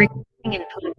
input.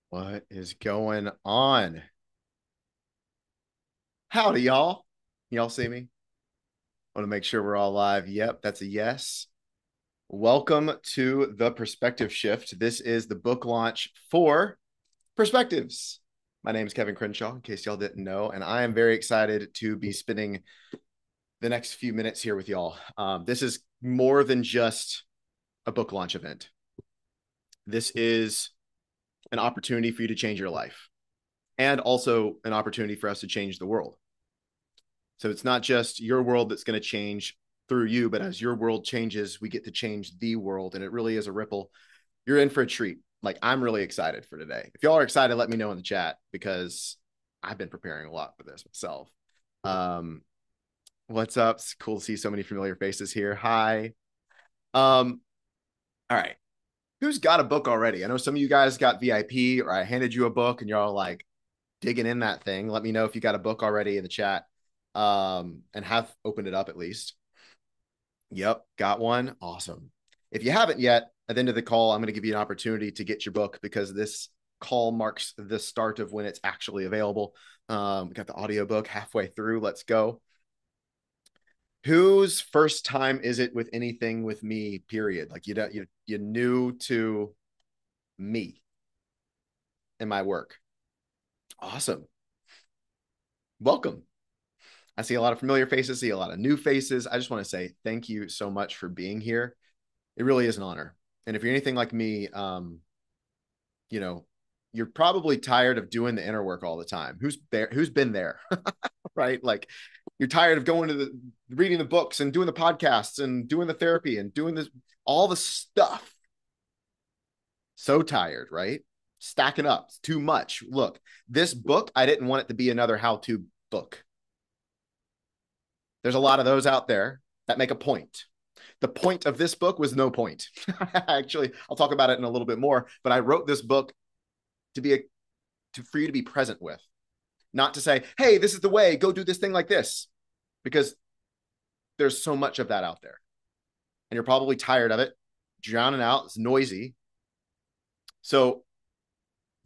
What is going on? Howdy, y'all. Y'all see me? Want to make sure we're all live. Yep, that's a yes. Welcome to the Perspective Shift. This is the book launch for Perspectives. My name is Kevin Crenshaw, in case y'all didn't know, and I am very excited to be spending the next few minutes here with y'all. This is more than just a book launch event. This is an opportunity for you to change your life and also an opportunity for us to change the world. So it's not just your world that's going to change through you, but as your world changes, we get to change the world. And it really is a ripple. You're in for a treat. Like, I'm really excited for today. If y'all are excited, let me know in the chat because I've been preparing a lot for this myself. Um, what's up? It's cool to see so many familiar faces here. Hi. All right. Who's got a book already? I know some of you guys got VIP or I handed you a book and you're all like digging in that thing. Let me know if you got a book already in the chat and have opened it up at least. Yep, got one. Awesome. If you haven't yet, at the end of the call, I'm going to give you an opportunity to get your book because this call marks the start of when it's actually available. We got the audiobook halfway through. Let's go. Whose first time is it with anything with me, period? Like you new to me and my work. Awesome. Welcome. I see a lot of familiar faces, see a lot of new faces. I just want to say thank you so much for being here. It really is an honor. And if you're anything like me, you know, you're probably tired of doing the inner work all the time. Who's there? Who's been there? Right? Like you're tired of going to the reading the books and doing the podcasts and doing the therapy and doing this all the stuff. So tired, right? Stacking up. It's too much. Look, this book, I didn't want it to be another how-to book. There's a lot of those out there that make a point. The point of this book was no point. Actually, I'll talk about it in a little bit more, but I wrote this book to be for you to be present with, not to say, hey, this is the way, go do this thing like this, because there's so much of that out there. And you're probably tired of it, drowning out, it's noisy. So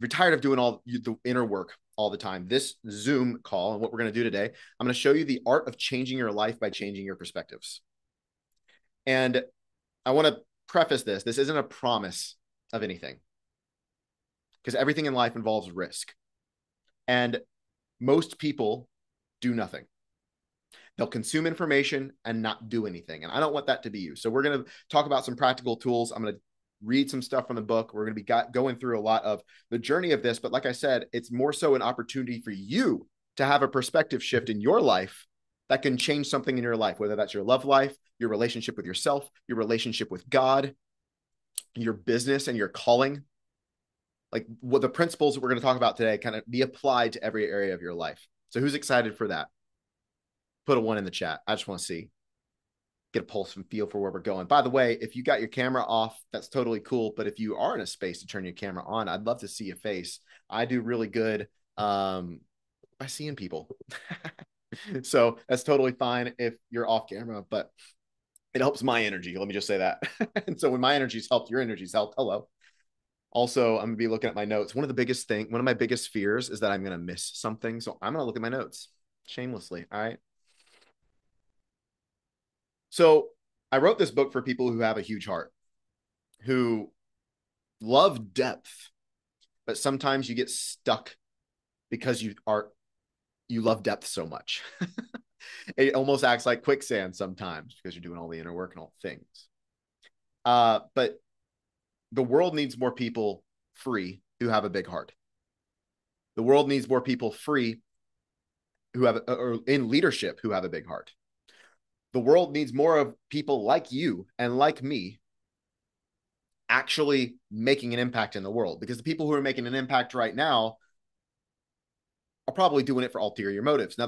if you're tired of doing all the inner work all the time, this Zoom call and what we're going to do today, I'm going to show you the art of changing your life by changing your perspectives. And I want to preface this. This isn't a promise of anything because everything in life involves risk. And most people do nothing. They'll consume information and not do anything. And I don't want that to be you. So we're going to talk about some practical tools. I'm going to read some stuff from the book. We're going to be going through a lot of the journey of this. But like I said, it's more so an opportunity for you to have a perspective shift in your life that can change something in your life, whether that's your love life, your relationship with yourself, your relationship with God, your business and your calling. Like what the principles that we're going to talk about today kind of be applied to every area of your life. So who's excited for that? Put a one in the chat. I just want to see, get a pulse and feel for where we're going. By the way, if you got your camera off, that's totally cool. But if you are in a space to turn your camera on, I'd love to see your face. I do really good by seeing people. So that's totally fine if you're off camera, but it helps my energy. Let me just say that. And so when my energy's helped, your energy's helped. Hello. Also, I'm gonna be looking at my notes. One of my biggest fears is that I'm gonna miss something. So I'm gonna look at my notes shamelessly. All right. So I wrote this book for people who have a huge heart, who love depth, but sometimes you get stuck because you love depth so much. It almost acts like quicksand sometimes because you're doing all the inner work and all the things. But the world needs more people free who have a big heart. The world needs more people free who have or in leadership who have a big heart. The world needs more of people like you and like me actually making an impact in the world, because the people who are making an impact right now are probably doing it for ulterior motives. Now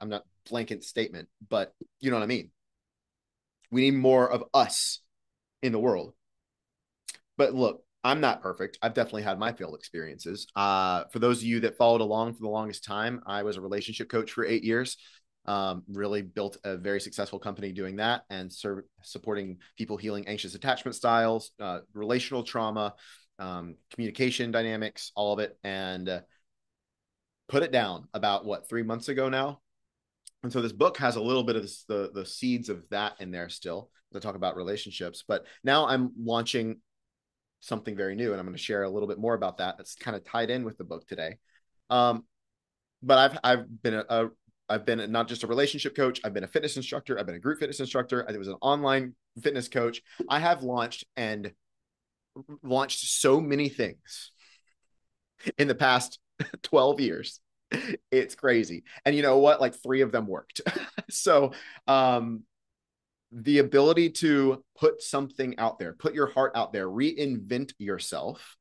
I'm not blanket statement, but you know what I mean. We need more of us in the world. But look, I'm not perfect. I've definitely had my failed experiences. For those of you that followed along for the longest time, I was a relationship coach for 8 years. Really built a very successful company doing that and supporting people healing anxious attachment styles, relational trauma, communication dynamics, all of it. And put it down about 3 months ago now. And so this book has a little bit of this, the seeds of that in there still to talk about relationships. But now I'm launching something very new, and I'm going to share a little bit more about that. That's kind of tied in with the book today. Um, but I've been not just a relationship coach. I've been a fitness instructor. I've been a group fitness instructor. I was an online fitness coach. I have launched so many things in the past 12 years. It's crazy. And you know what? Like 3 of them worked. So, the ability to put something out there, put your heart out there, reinvent yourself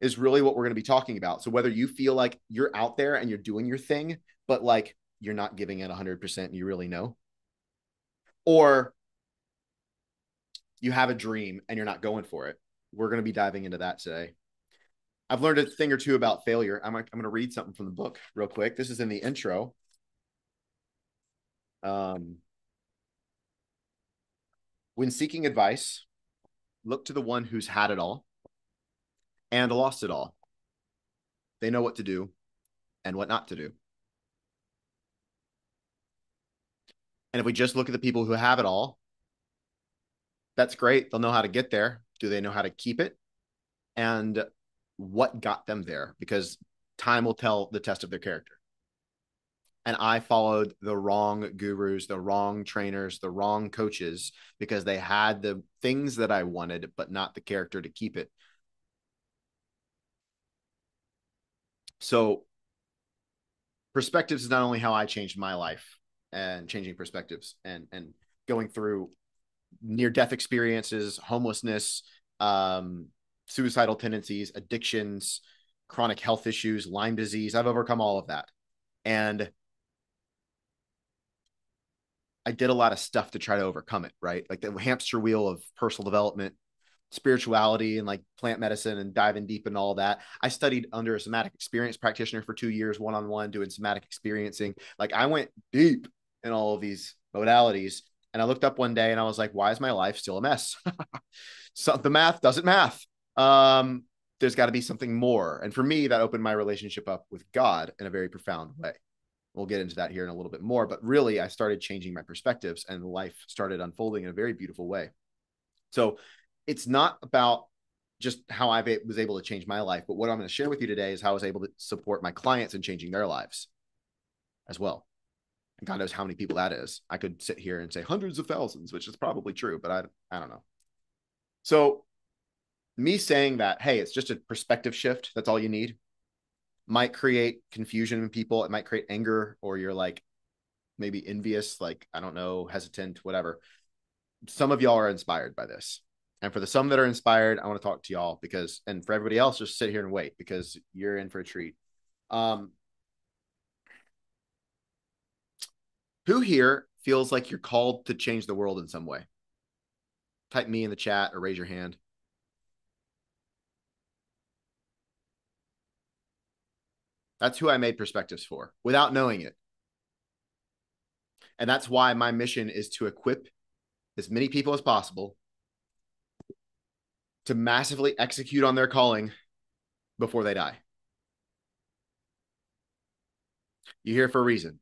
is really what we're going to be talking about. So whether you feel like you're out there and you're doing your thing, but like you're not giving it 100% and you really know, or you have a dream and you're not going for it, we're going to be diving into that today. I've learned a thing or two about failure. I'm going to read something from the book real quick. This is in the intro. When seeking advice, look to the one who's had it all and lost it all. They know what to do and what not to do. And if we just look at the people who have it all, that's great. They'll know how to get there. Do they know how to keep it? And what got them there? Because time will tell the test of their character. And I followed the wrong gurus, the wrong trainers, the wrong coaches because they had the things that I wanted, but not the character to keep it. So perspectives is not only how I changed my life and changing perspectives and going through near-death experiences, homelessness, suicidal tendencies, addictions, chronic health issues, Lyme disease. I've overcome all of that. And I did a lot of stuff to try to overcome it, right? Like the hamster wheel of personal development, spirituality, and like plant medicine and diving deep in all that. I studied under a somatic experience practitioner for 2 years, one-on-one, doing somatic experiencing. Like I went deep in all of these modalities. And I looked up one day and I was like, why is my life still a mess? So the math doesn't math. There's got to be something more. And for me, that opened my relationship up with God in a very profound way. We'll get into that here in a little bit more, but really I started changing my perspectives and life started unfolding in a very beautiful way. So it's not about just how I was able to change my life, but what I'm going to share with you today is how I was able to support my clients in changing their lives as well. And God knows how many people that is. I could sit here and say hundreds of thousands, which is probably true, but I don't know. So me saying that, hey, it's just a perspective shift. That's all you need. Might create confusion in people. It might create anger, or you're like maybe envious, like, I don't know, hesitant, whatever. Some of y'all are inspired by this. And for the some that are inspired, I want to talk to y'all because, and for everybody else, just sit here and wait because you're in for a treat. Who here feels like you're called to change the world in some way? Type me in the chat or raise your hand. That's who I made perspectives for without knowing it. And that's why my mission is to equip as many people as possible to massively execute on their calling before they die. You're here for a reason.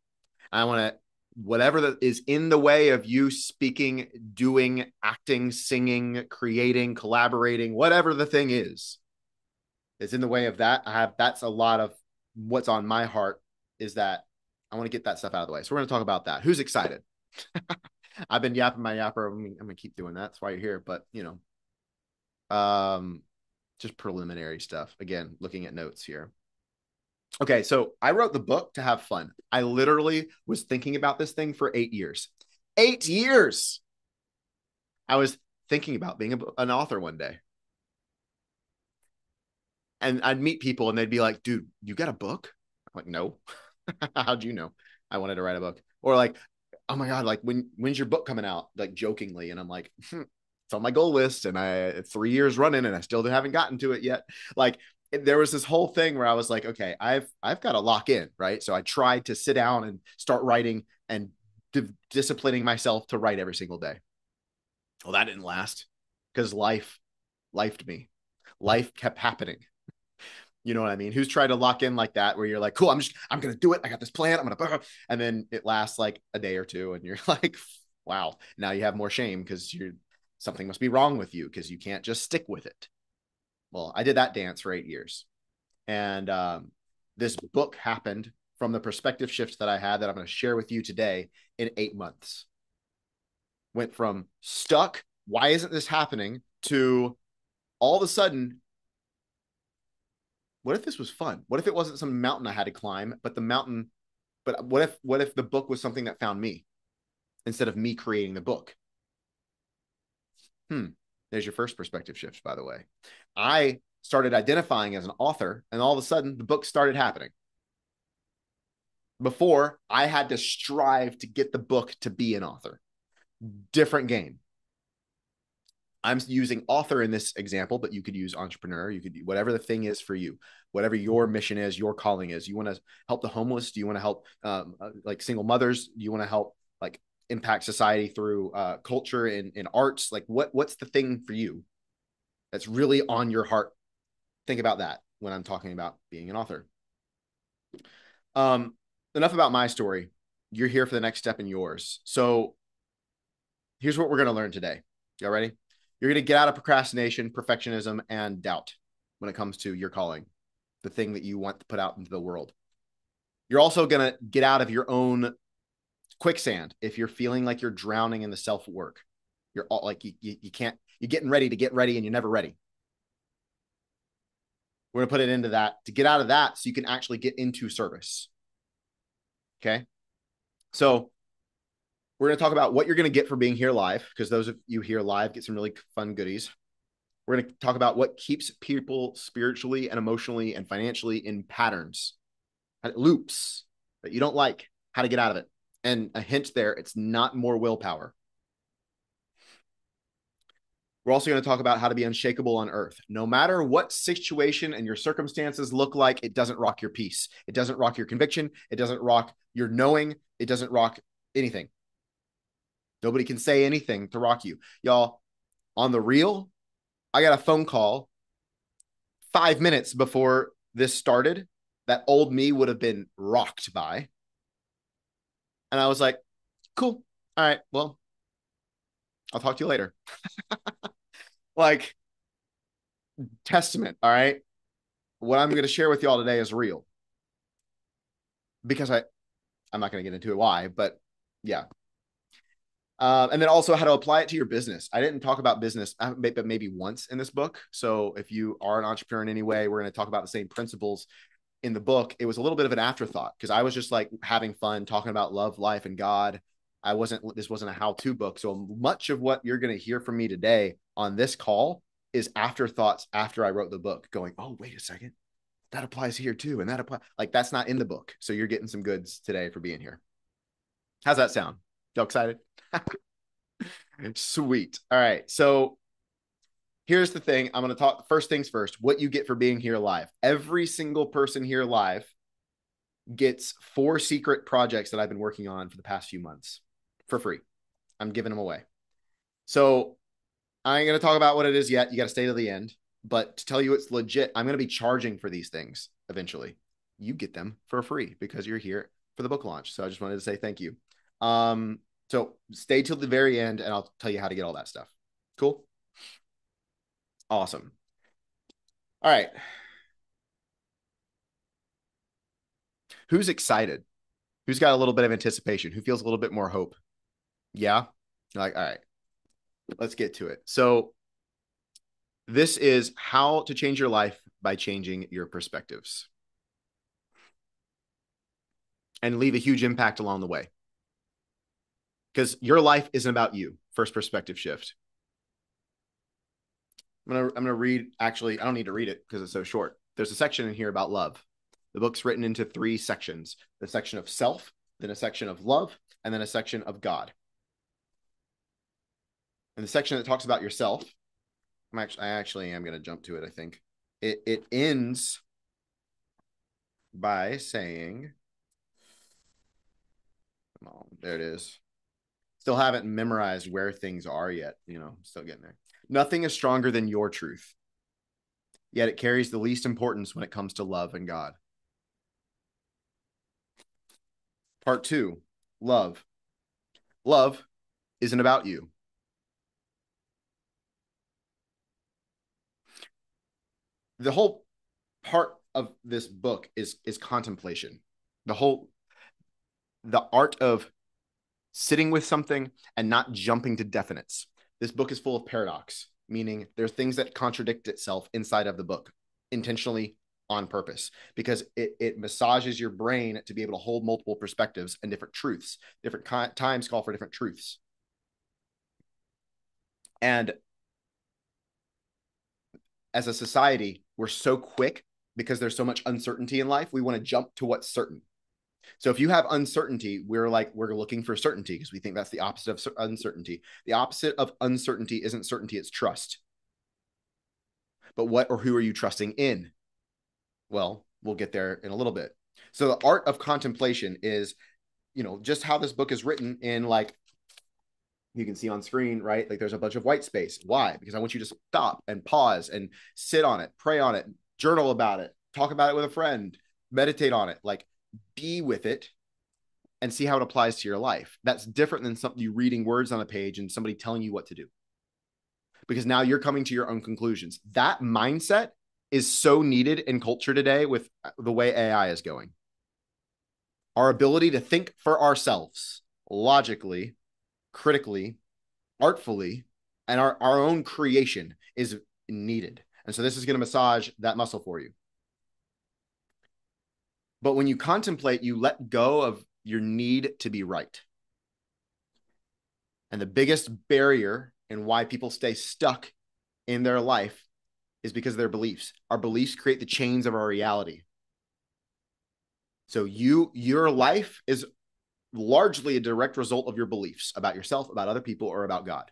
I want to, whatever that is in the way of you speaking, doing, acting, singing, creating, collaborating, whatever the thing is in the way of that. That's a lot of what's on my heart, is that I want to get that stuff out of the way. So we're going to talk about that. Who's excited? I've been yapping my yapper. I'm going to keep doing that. That's why you're here. But, just preliminary stuff. Again, looking at notes here. Okay, so I wrote the book to have fun. I literally was thinking about this thing for 8 years. 8 years! I was thinking about being an author one day. And I'd meet people and they'd be like, dude, you got a book? I'm like, no. How'd you know I wanted to write a book? Or like, oh my God, like when's your book coming out? Like jokingly. And I'm like, it's on my goal list and it's 3 years running and I still haven't gotten to it yet. Like there was this whole thing where I was like, okay, I've got to lock in, right? So I tried to sit down and start writing and disciplining myself to write every single day. Well, that didn't last because life lifed me. Life kept happening. You know what I mean? Who's tried to lock in like that, where you're like, cool, I'm going to do it. I got this plan. I'm going to, and then it lasts like a day or two. And you're like, wow, now you have more shame because something must be wrong with you because you can't just stick with it. Well, I did that dance for 8 years. And this book happened from the perspective shift that I had that I'm going to share with you today in 8 months. Went from stuck, why isn't this happening, to all of a sudden, what if this was fun? What if it wasn't some mountain I had to climb, but what if the book was something that found me instead of me creating the book? There's your first perspective shift, by the way. I started identifying as an author, and all of a sudden the book started happening. Before, I had to strive to get the book to be an author. Different game. I'm using author in this example, but you could use entrepreneur. You could, whatever the thing is for you, whatever your mission is, your calling is. You want to help the homeless? Do you want to help like single mothers? Do you want to help like impact society through culture and arts? Like what's the thing for you that's really on your heart? Think about that when I'm talking about being an author. Enough about my story. You're here for the next step in yours. So here's what we're going to learn today. Y'all ready? You're going to get out of procrastination, perfectionism, and doubt when it comes to your calling, the thing that you want to put out into the world. You're also going to get out of your own quicksand if you're feeling like you're drowning in the self-work. You're all like, you can't, you're getting ready to get ready and you're never ready. We're going to put it into that to get out of that so you can actually get into service. Okay. So we're going to talk about what you're going to get for being here live, because those of you here live get some really fun goodies. We're going to talk about what keeps people spiritually and emotionally and financially in patterns, loops that you don't like, how to get out of it. And a hint there, it's not more willpower. We're also going to talk about how to be unshakable on earth. No matter what situation and your circumstances look like, it doesn't rock your peace. It doesn't rock your conviction. It doesn't rock your knowing. It doesn't rock anything. Nobody can say anything to rock you. Y'all, on the real, I got a phone call 5 minutes before this started that old me would have been rocked by. And I was like, cool. All right, well, I'll talk to you later. Like, testament, all right? What I'm going to share with y'all today is real. Because I'm not going to get into it why, but yeah. And then also how to apply it to your business. I didn't talk about business, but maybe once in this book. So if you are an entrepreneur in any way, we're going to talk about the same principles in the book. It was a little bit of an afterthought because I was just like having fun talking about love, life, and God. This wasn't a how-to book. So much of what you're going to hear from me today on this call is afterthoughts after I wrote the book, going, oh, wait a second. That applies here too. And that applies, like, that's not in the book. So you're getting some goods today for being here. How's that sound? Y'all excited? Sweet. All right. So here's the thing. I'm going to talk first things first, what you get for being here live. Every single person here live gets 4 secret projects that I've been working on for the past few months for free. I'm giving them away. So I ain't going to talk about what it is yet. You got to stay to the end. But to tell you it's legit, I'm going to be charging for these things eventually. You get them for free because you're here for the book launch. So I just wanted to say thank you. So stay till the very end and I'll tell you how to get all that stuff. Cool? Awesome. All right. Who's excited? Who's got a little bit of anticipation? Who feels a little bit more hope? Yeah? Like, all right, let's get to it. So this is how to change your life by changing your perspectives and leave a huge impact along the way. Because your life isn't about you. First perspective shift. I'm gonna read, actually, I don't need to read it because it's so short. There's a section in here about love. The book's written into 3 sections. The section of self, then a section of love, and then a section of God. And the section that talks about yourself, I actually am going to jump to it, I think. It ends by saying, come on, there it is. Still haven't memorized where things are yet, still getting there. Nothing is stronger than your truth. yet it carries the least importance when it comes to love and God. Part 2, love. Love isn't about you. The whole part of this book is contemplation. The art of sitting with something and not jumping to definites. This book is full of paradox, meaning there's things that contradict itself inside of the book intentionally on purpose, because it massages your brain to be able to hold multiple perspectives and different truths. Different times call for different truths. And as a society, we're so quick because there's so much uncertainty in life. We want to jump to what's certain. So if you have uncertainty, we're looking for certainty because we think that's the opposite of uncertainty. The opposite of uncertainty isn't certainty, it's trust. But what or who are you trusting in? Well, we'll get there in a little bit. So the art of contemplation is, just how this book is written in, like, you can see on screen, right? Like there's a bunch of white space. Why? Because I want you to stop and pause and sit on it, pray on it, journal about it, talk about it with a friend, meditate on it, like be with it and see how it applies to your life. That's different than something you reading words on a page and somebody telling you what to do. Because now you're coming to your own conclusions. That mindset is so needed in culture today with the way AI is going. Our ability to think for ourselves, logically, critically, artfully, and our own creation is needed. And so this is going to massage that muscle for you. But when you contemplate, you let go of your need to be right. And the biggest barrier in why people stay stuck in their life is because of their beliefs. Our beliefs create the chains of our reality. So your life is largely a direct result of your beliefs about yourself, about other people, or about God.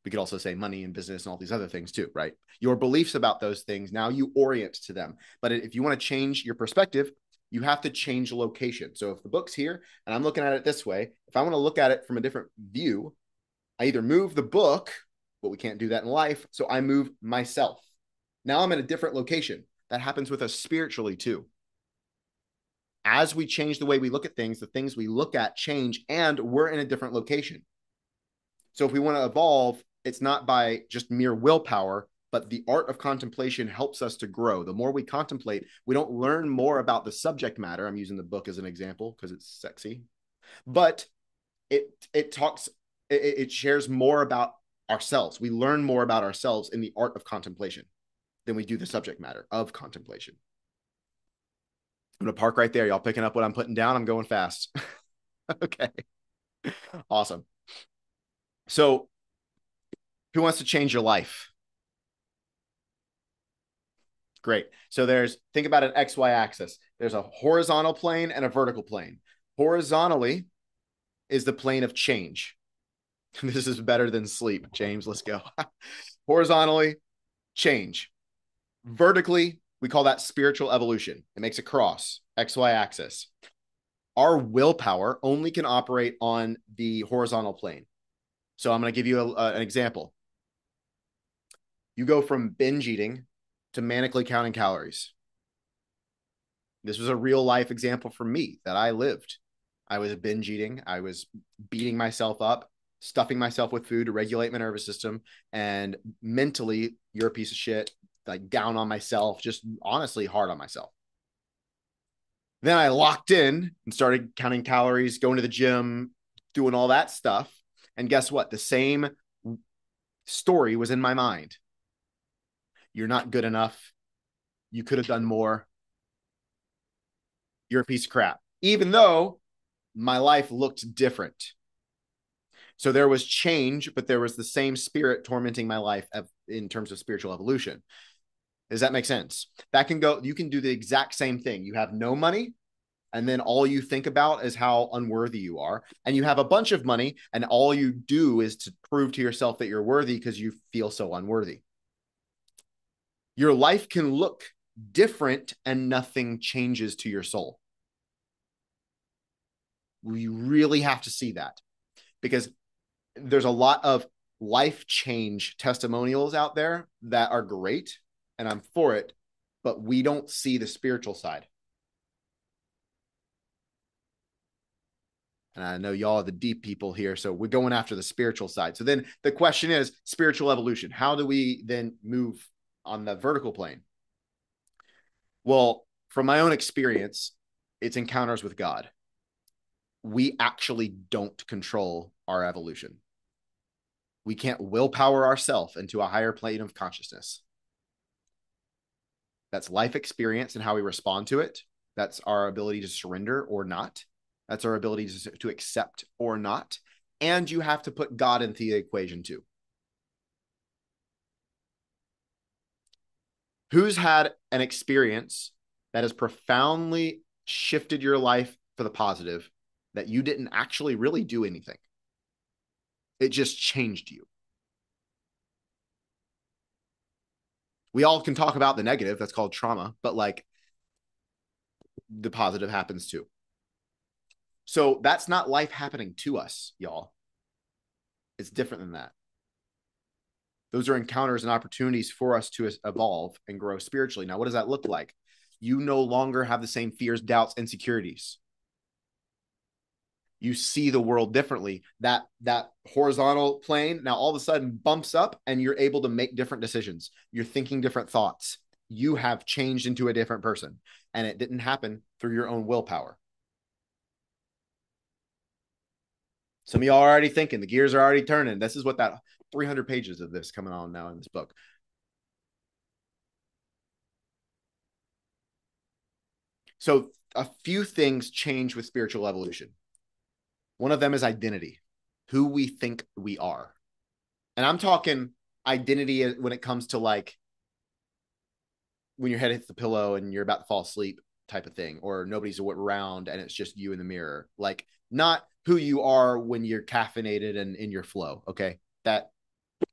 We could also say money and business and all these other things too, right? Your beliefs about those things, now you orient to them. But if you want to change your perspective, you have to change location. So if the book's here and I'm looking at it this way, if I want to look at it from a different view, I either move the book, but we can't do that in life, so I move myself. Now I'm in a different location. That happens with us spiritually too. As we change the way we look at things, the things we look at change, and we're in a different location. So if we want to evolve, it's not by just mere willpower, but the art of contemplation helps us to grow. The more we contemplate, we don't learn more about the subject matter. I'm using the book as an example because it's sexy, but it shares more about ourselves. We learn more about ourselves in the art of contemplation than we do the subject matter of contemplation. I'm going to park right there. Y'all picking up what I'm putting down? I'm going fast. Okay. Awesome. So who wants to change your life? Great. So think about an XY axis. There's a horizontal plane and a vertical plane. Horizontally is the plane of change. This is better than sleep, James. Let's go. Horizontally, change. Vertically, we call that spiritual evolution. It makes a cross, XY axis. Our willpower only can operate on the horizontal plane. So I'm going to give you an example. You go from binge eating to manically counting calories. This was a real life example for me that I lived. I was binge eating. I was beating myself up, stuffing myself with food to regulate my nervous system. And mentally, you're a piece of shit, like down on myself, just honestly hard on myself. Then I locked in and started counting calories, going to the gym, doing all that stuff. And guess what? The same story was in my mind. You're not good enough. You could have done more. You're a piece of crap. Even though my life looked different. So there was change, but there was the same spirit tormenting my life in terms of spiritual evolution. Does that make sense? You can do the exact same thing. You have no money, and then all you think about is how unworthy you are. And you have a bunch of money, and all you do is to prove to yourself that you're worthy because you feel so unworthy. Your life can look different and nothing changes to your soul. We really have to see that, because there's a lot of life change testimonials out there that are great, and I'm for it, but we don't see the spiritual side. And I know y'all are the deep people here, so we're going after the spiritual side. So then the question is spiritual evolution. How do we then move on the vertical plane? Well, from my own experience, it's encounters with God. We actually don't control our evolution. We can't willpower ourselves into a higher plane of consciousness. That's life experience and how we respond to it. That's our ability to surrender or not. That's our ability to accept or not. And you have to put God into the equation too. Who's had an experience that has profoundly shifted your life for the positive that you didn't actually really do anything? It just changed you. We all can talk about the negative, that's called trauma, but like the positive happens too. So that's not life happening to us, y'all. It's different than that. Those are encounters and opportunities for us to evolve and grow spiritually. Now, what does that look like? You no longer have the same fears, doubts, insecurities. You see the world differently. That horizontal plane now all of a sudden bumps up and you're able to make different decisions. You're thinking different thoughts. You have changed into a different person, and it didn't happen through your own willpower. Some of y'all are already thinking, the gears are already turning. This is what that 300 pages of this coming on now in this book. So a few things change with spiritual evolution. One of them is identity, who we think we are. And I'm talking identity when it comes to like when your head hits the pillow and you're about to fall asleep type of thing, or nobody's around and it's just you in the mirror. Like not who you are when you're caffeinated and in your flow. Okay. That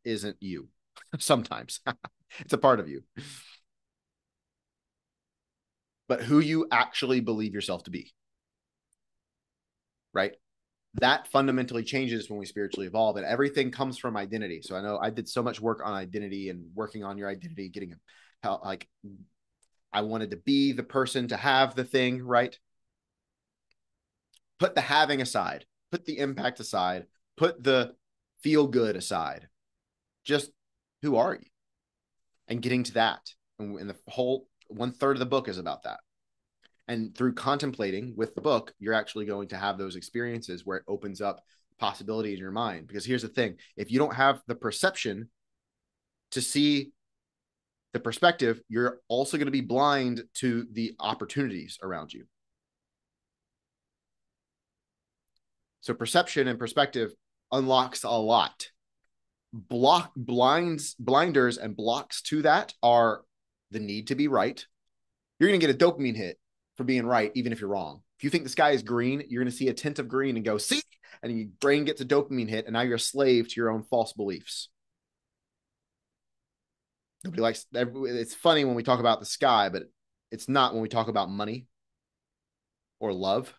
isn't you. Sometimes it's a part of you, but who you actually believe yourself to be. Right. That fundamentally changes when we spiritually evolve, and everything comes from identity. So I know I did so much work on identity and working on your identity, getting how like I wanted to be the person to have the thing, right? Put the having aside, put the impact aside, put the feel good aside. Just who are you? And getting to that. And the whole 1/3 of the book is about that. And through contemplating with the book, you're actually going to have those experiences where it opens up possibility in your mind. Because here's the thing, if you don't have the perception to see the perspective, you're also going to be blind to the opportunities around you. So perception and perspective unlocks a lot. Blinders and blocks to that are the need to be right. You're going to get a dopamine hit for being right, even if you're wrong. If you think the sky is green, you're going to see a tint of green and go, see, and your brain gets a dopamine hit, and now you're a slave to your own false beliefs. Nobody likes, it's funny when we talk about the sky, but it's not when we talk about money or love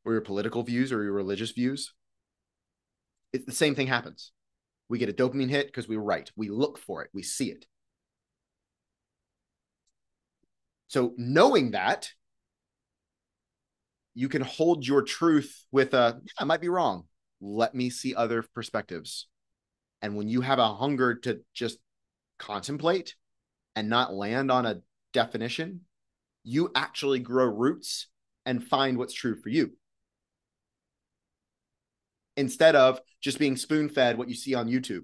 or your political views or your religious views. It's the same thing happens. We get a dopamine hit because we were right. We look for it. We see it. So knowing that, you can hold your truth with yeah, I might be wrong. Let me see other perspectives. And when you have a hunger to just contemplate and not land on a definition, you actually grow roots and find what's true for you. Instead of just being spoon-fed what you see on YouTube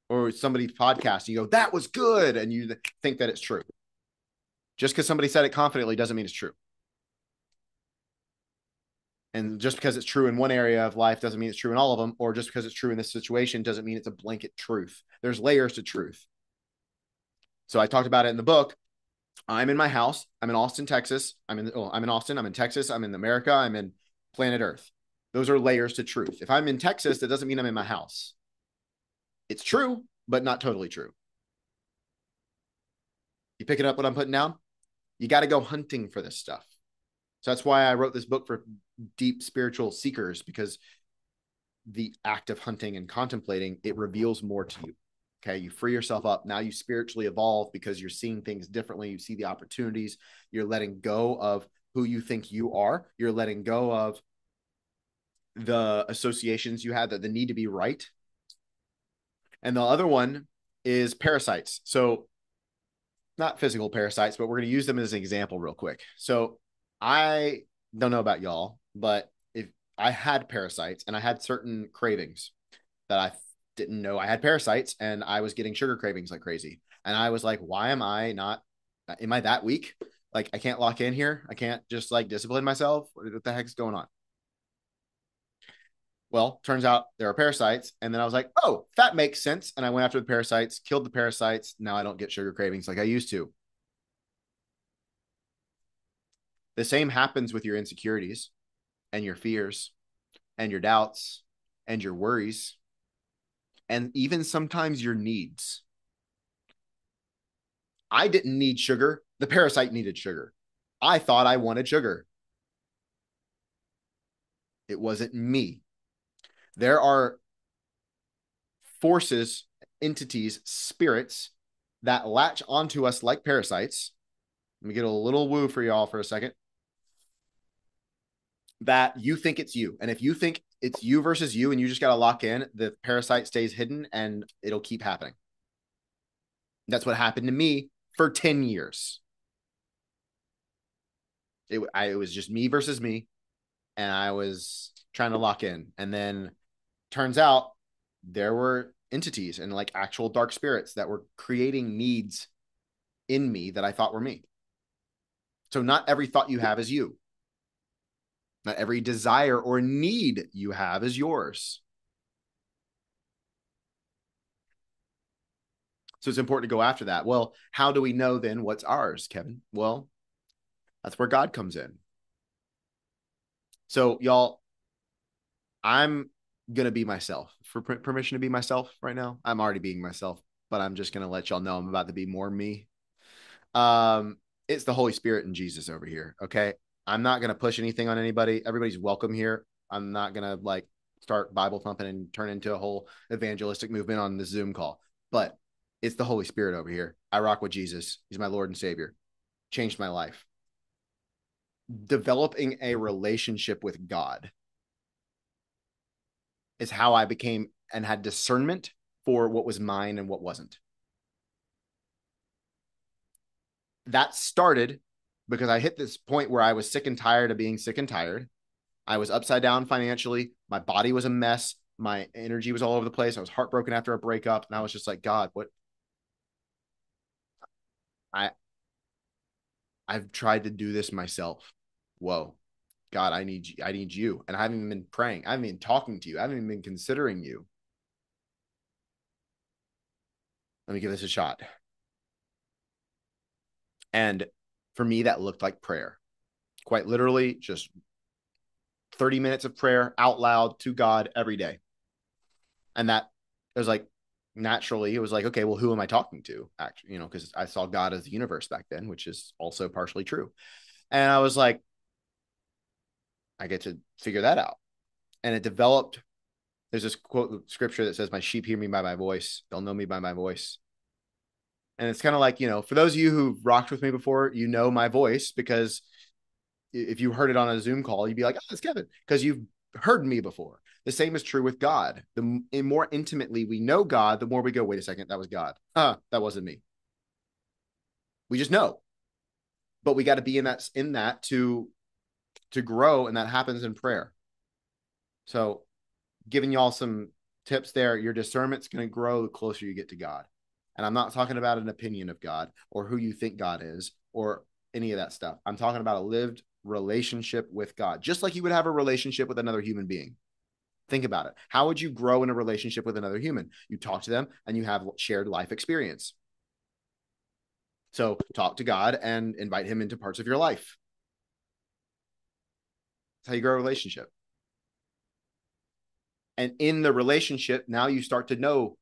or somebody's podcast, you go, that was good, and you think that it's true. Just because somebody said it confidently doesn't mean it's true. And just because it's true in one area of life doesn't mean it's true in all of them, or just because it's true in this situation doesn't mean it's a blanket truth. There's layers to truth. So I talked about it in the book. I'm in my house. I'm in Austin, Texas. I'm in Austin. I'm in Texas. I'm in America. I'm in planet Earth. Those are layers to truth. If I'm in Texas, that doesn't mean I'm in my house. It's true, but not totally true. You picking up what I'm putting down? You got to go hunting for this stuff. So that's why I wrote this book for deep spiritual seekers, because the act of hunting and contemplating, it reveals more to you. Okay, you free yourself up. Now you spiritually evolve because you're seeing things differently. You see the opportunities. You're letting go of who you think you are. You're letting go of the associations you had, that the need to be right. And the other one is parasites. So not physical parasites, but we're going to use them as an example real quick. So I don't know about y'all, but if I had parasites and I had certain cravings that I didn't know I had parasites, and I was getting sugar cravings like crazy. And I was like, why am I not, am I that weak? Like, I can't lock in here. I can't just like discipline myself. What the heck's going on? Well, turns out there are parasites. And then I was like, oh, that makes sense. And I went after the parasites, killed the parasites. Now I don't get sugar cravings like I used to. The same happens with your insecurities and your fears and your doubts and your worries, and even sometimes your needs. I didn't need sugar. The parasite needed sugar. I thought I wanted sugar. It wasn't me. There are forces, entities, spirits that latch onto us like parasites. Let me get a little woo for y'all for a second. That you think it's you. And if you think it's you versus you and you just got to lock in, the parasite stays hidden and it'll keep happening. That's what happened to me for 10 years. It was just me versus me. And I was trying to lock in. And then turns out there were entities and like actual dark spirits that were creating needs in me that I thought were me. So not every thought you have is you. Not every desire or need you have is yours. So it's important to go after that. Well, how do we know then what's ours, Kevin? Well, that's where God comes in. So, y'all, I'm going to be myself. For permission to be myself right now, I'm already being myself, but I'm just going to let y'all know I'm about to be more me. It's the Holy Spirit and Jesus over here. Okay. I'm not going to push anything on anybody. Everybody's welcome here. I'm not going to like start Bible thumping and turn into a whole evangelistic movement on the Zoom call, but it's the Holy Spirit over here. I rock with Jesus. He's my Lord and Savior. Changed my life. Developing a relationship with God is how I became and had discernment for what was mine and what wasn't. That started because I hit this point where I was sick and tired of being sick and tired. I was upside down financially. My body was a mess. My energy was all over the place. I was heartbroken after a breakup. And I was just like, God, what? I, I've tried to do this myself. Whoa. God, I need you. I need you. And I haven't even been praying. I haven't been talking to you. I haven't even been considering you. Let me give this a shot. And for me, that looked like prayer. Quite literally, just 30 minutes of prayer out loud to God every day. And that it was like naturally, it was like, okay, well, who am I talking to? Actually, you know, because I saw God as the universe back then, which is also partially true. And I was like, I get to figure that out. And it developed. There's this quote scripture that says, my sheep hear me by my voice. They'll know me by my voice. And it's kind of like, you know, for those of you who've rocked with me before, you know my voice, because if you heard it on a Zoom call, you'd be like, oh, it's Kevin, because you've heard me before. The same is true with God. The more intimately we know God, the more we go, wait a second, that was God. That wasn't me. We just know. But we got to be in that to grow, and that happens in prayer. So giving y'all some tips there, your discernment's going to grow the closer you get to God. And I'm not talking about an opinion of God or who you think God is or any of that stuff. I'm talking about a lived relationship with God, just like you would have a relationship with another human being. Think about it. How would you grow in a relationship with another human? You talk to them and you have shared life experience. So talk to God and invite him into parts of your life. That's how you grow a relationship. And in the relationship, now you start to know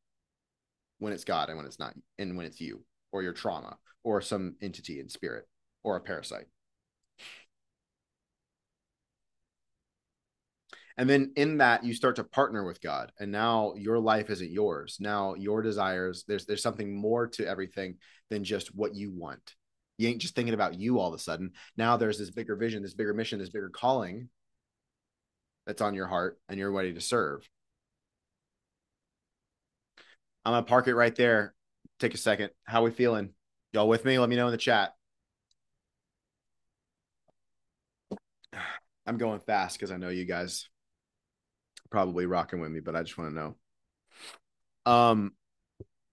when it's God and when it's not, and when it's you or your trauma or some entity in spirit or a parasite. And then in that, you start to partner with God. And now your life isn't yours. Now your desires, there's something more to everything than just what you want. You ain't just thinking about you all of a sudden. Now there's this bigger vision, this bigger mission, this bigger calling that's on your heart, and you're ready to serve. I'm going to park it right there. Take a second. How we feeling? Y'all with me? Let me know in the chat. I'm going fast because I know you guys are probably rocking with me, but I just want to know.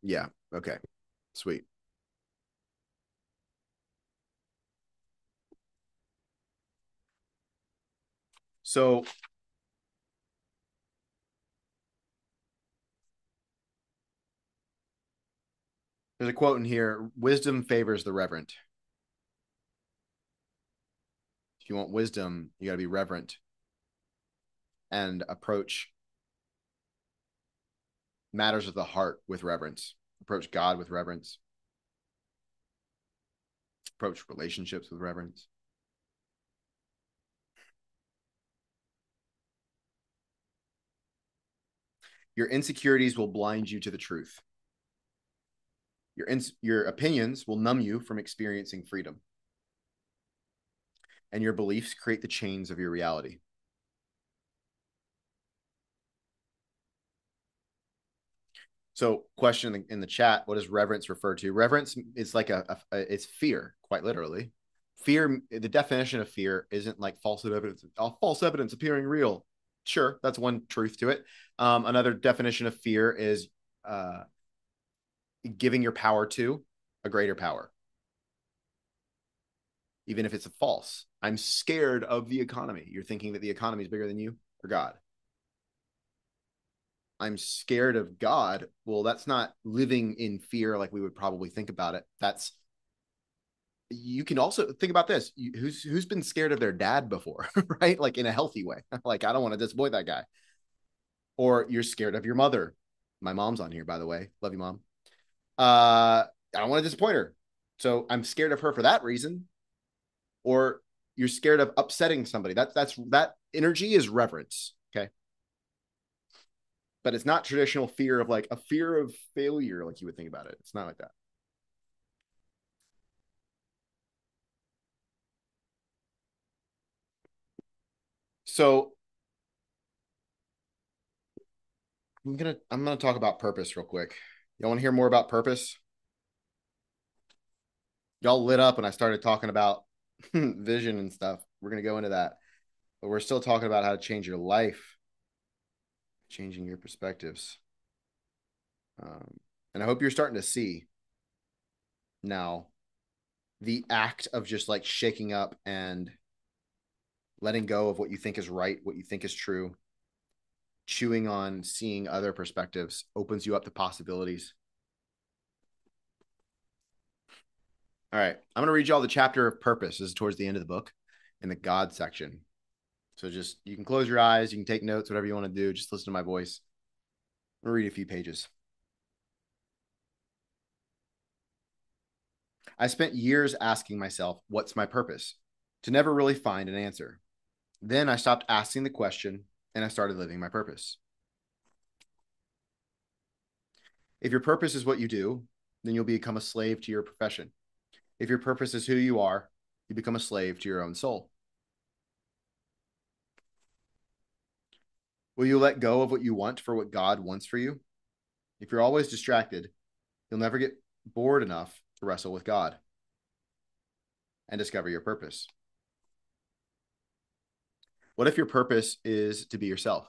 Yeah. Okay. Sweet. So there's a quote in here: wisdom favors the reverent. If you want wisdom, you got to be reverent and approach matters of the heart with reverence, approach God with reverence, approach relationships with reverence. Your insecurities will blind you to the truth. Your opinions will numb you from experiencing freedom. And your beliefs create the chains of your reality. So, question in the chat: what does reverence refer to? Reverence is like it's fear, quite literally. Fear. The definition of fear isn't like false evidence appearing real. Sure, that's one truth to it. Another definition of fear is giving your power to a greater power, even if it's a false. I'm scared of the economy. You're thinking that the economy is bigger than you or God. I'm scared of God. Well, that's not living in fear like we would probably think about it. That's you can also think about this. Who's been scared of their dad before, right? Like in a healthy way. Like I don't want to disappoint that guy. Or you're scared of your mother. My mom's on here, by the way. Love you, mom. I don't want to disappoint her. So I'm scared of her for that reason. Or you're scared of upsetting somebody. That energy is reverence. Okay. But it's not traditional fear of like a fear of failure, like you would think about it. It's not like that. So I'm gonna talk about purpose real quick. Y'all want to hear more about purpose? Y'all lit up and I started talking about vision and stuff. We're gonna go into that, but we're still talking about how to change your life, changing your perspectives. And I hope you're starting to see now the act of just like shaking up and letting go of what you think is right, what you think is true, chewing on seeing other perspectives opens you up to possibilities. All right. I'm going to read you all the chapter of purpose. This is towards the end of the book in the God section. So just, you can close your eyes. You can take notes, whatever you want to do. Just listen to my voice. I'm going to read a few pages. I spent years asking myself, what's my purpose? To never really find an answer. Then I stopped asking the question and I started living my purpose. If your purpose is what you do, then you'll become a slave to your profession. If your purpose is who you are, you become a slave to your own soul. Will you let go of what you want for what God wants for you? If you're always distracted, you'll never get bored enough to wrestle with God and discover your purpose. What if your purpose is to be yourself?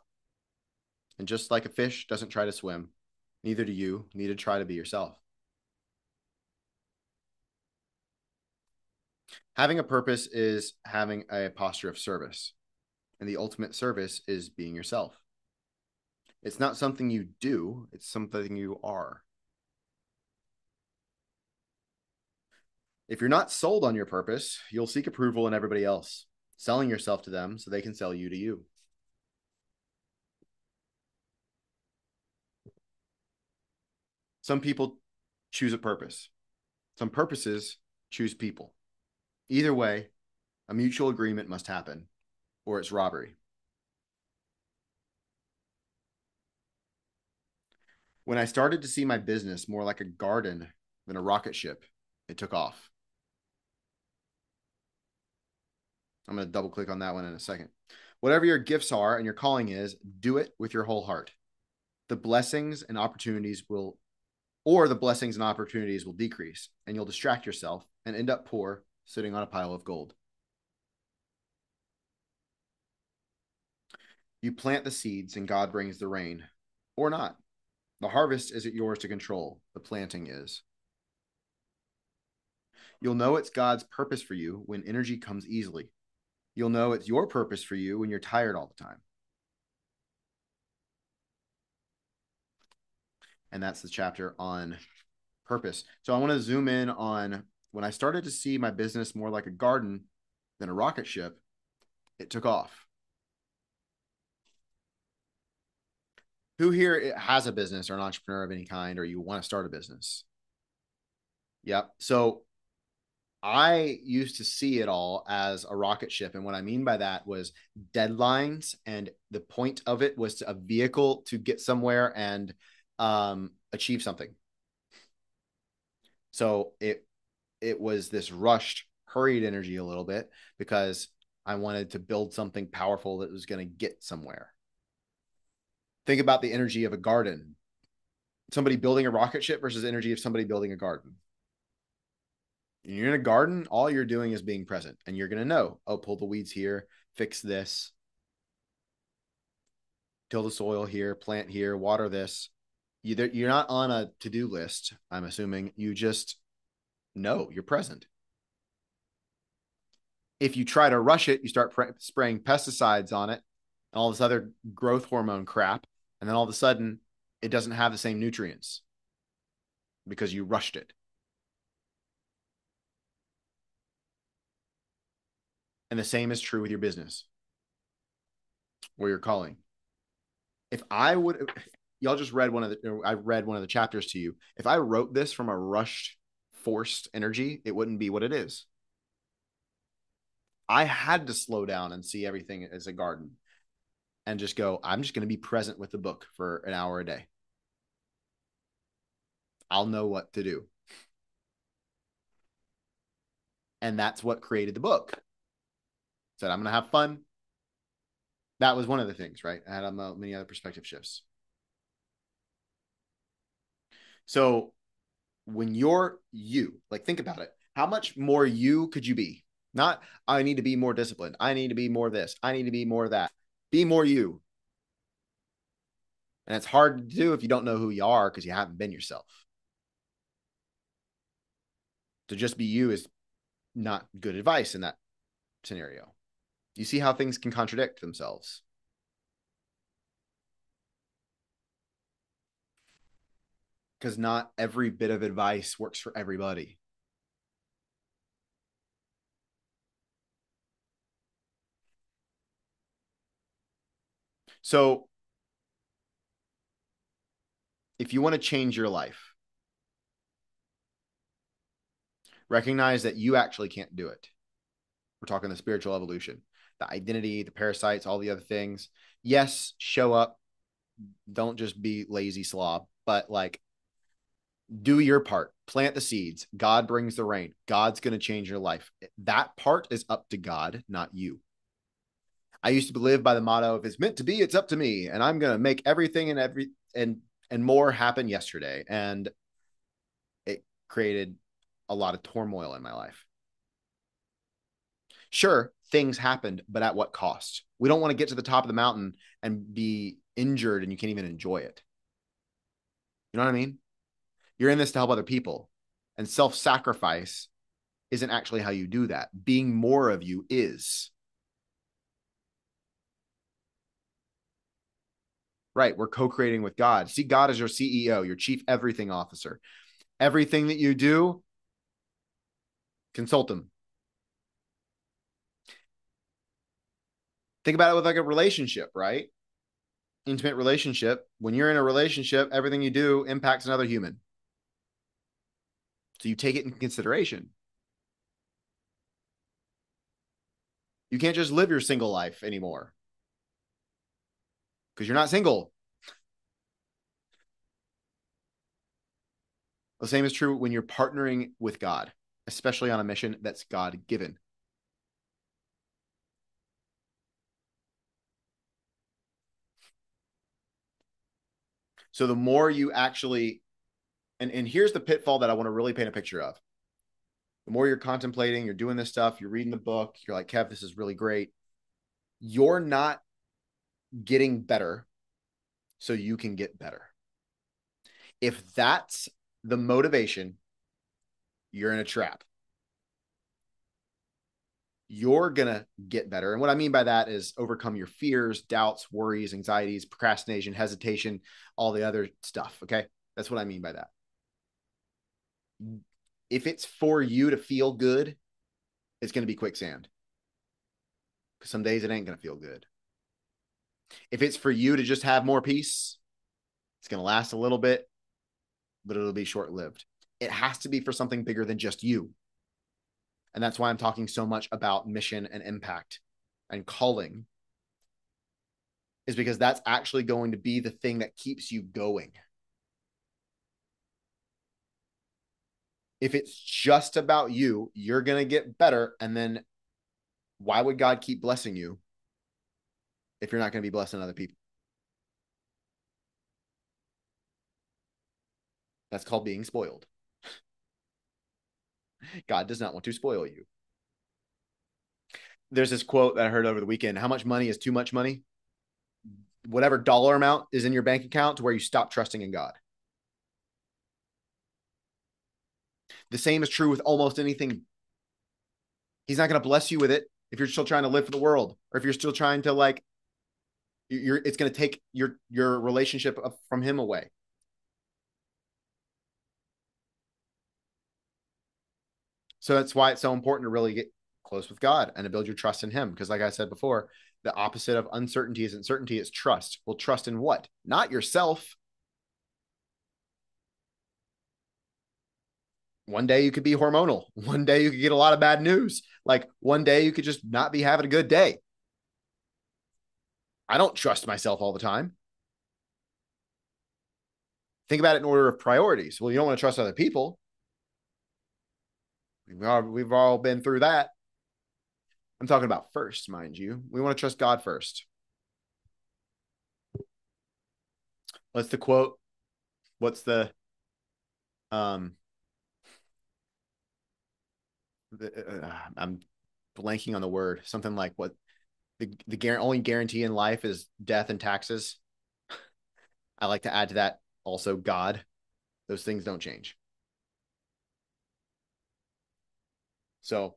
And just like a fish doesn't try to swim, neither do you need to try to be yourself. Having a purpose is having a posture of service, and the ultimate service is being yourself. It's not something you do, it's something you are. If you're not sold on your purpose, you'll seek approval in everybody else, selling yourself to them so they can sell you to you. Some people choose a purpose. Some purposes choose people. Either way, a mutual agreement must happen, or it's robbery. When I started to see my business more like a garden than a rocket ship, it took off. I'm going to double click on that one in a second. Whatever your gifts are and your calling is, do it with your whole heart. The blessings and opportunities will, or the blessings and opportunities will decrease, and you'll distract yourself and end up poor, sitting on a pile of gold. You plant the seeds and God brings the rain, or not. The harvest isn't yours to control, the planting is. You'll know it's God's purpose for you when energy comes easily. You'll know it's your purpose for you when you're tired all the time. And that's the chapter on purpose. So I want to zoom in on when I started to see my business more like a garden than a rocket ship, it took off. Who here has a business or an entrepreneur of any kind, or you want to start a business? Yep. So I used to see it all as a rocket ship. And what I mean by that was deadlines. And the point of it was a vehicle to get somewhere and achieve something. So it was this rushed, hurried energy a little bit because I wanted to build something powerful that was going to get somewhere. Think about the energy of a garden. Somebody building a rocket ship versus energy of somebody building a garden. When you're in a garden, all you're doing is being present, and you're going to know, oh, pull the weeds here, fix this, till the soil here, plant here, water this. You're not on a to-do list, I'm assuming. You just know you're present. If you try to rush it, you start spraying pesticides on it and all this other growth hormone crap. And then all of a sudden, it doesn't have the same nutrients because you rushed it. And the same is true with your business or your calling. If I would, y'all just read I read one of the chapters to you. If I wrote this from a rushed, forced energy, it wouldn't be what it is. I had to slow down and see everything as a garden and just go, I'm just going to be present with the book for an hour a day. I'll know what to do. And that's what created the book. Said, I'm going to have fun. That was one of the things, right? I had many other perspective shifts. So when you're you, like think about it. How much more you could you be? Not, I need to be more disciplined. I need to be more this. I need to be more that. Be more you. And it's hard to do if you don't know who you are because you haven't been yourself. To just be you is not good advice in that scenario. You see how things can contradict themselves. Because not every bit of advice works for everybody. So if you want to change your life, recognize that you actually can't do it. We're talking the spiritual evolution, the identity, the parasites, all the other things. Yes, show up. Don't just be lazy slob, but like do your part. Plant the seeds. God brings the rain. God's going to change your life. That part is up to God, not you. I used to live by the motto, if it's meant to be, it's up to me. And I'm going to make everything and more happen yesterday. And it created a lot of turmoil in my life. Sure, things happened, but at what cost? We don't want to get to the top of the mountain and be injured and you can't even enjoy it. You know what I mean? You're in this to help other people. And self-sacrifice isn't actually how you do that. Being more of you is. Right. We're co-creating with God. See God as your CEO, your chief everything officer. Everything that you do, consult him. Think about it with like a relationship, right? Intimate relationship. When you're in a relationship, everything you do impacts another human. So you take it in consideration. You can't just live your single life anymore because you're not single. The same is true when you're partnering with God, especially on a mission that's God given. So the more you actually, and here's the pitfall that I want to really paint a picture of. The more you're contemplating, you're doing this stuff, you're reading the book, you're like, Kev, this is really great. You're not getting better so you can get better. If that's the motivation, you're in a trap. You're going to get better. And what I mean by that is overcome your fears, doubts, worries, anxieties, procrastination, hesitation, all the other stuff. Okay. That's what I mean by that. If it's for you to feel good, it's going to be quicksand. Because some days it ain't going to feel good. If it's for you to just have more peace, it's going to last a little bit, but it'll be short lived. It has to be for something bigger than just you. And that's why I'm talking so much about mission and impact and calling, is because that's actually going to be the thing that keeps you going. If it's just about you, you're going to get better. And then why would God keep blessing you if you're not going to be blessing other people? That's called being spoiled. God does not want to spoil you. There's this quote that I heard over the weekend. How much money is too much money? Whatever dollar amount is in your bank account to where you stop trusting in God. The same is true with almost anything. He's not going to bless you with it if you're still trying to live for the world, or if you're still trying to like, it's going to take your relationship from him away. So that's why it's so important to really get close with God and to build your trust in him. Because like I said before, the opposite of uncertainty is uncertainty, is trust. Well, trust in what? Not yourself. One day you could be hormonal. One day you could get a lot of bad news. Like one day you could just not be having a good day. I don't trust myself all the time. Think about it in order of priorities. Well, you don't want to trust other people. We've all been through that. I'm talking about first, mind you. We want to trust God first. What's the quote? What's um I'm blanking on the word. Something like what the only guarantee in life is death and taxes. I like to add to that also God. Those things don't change. So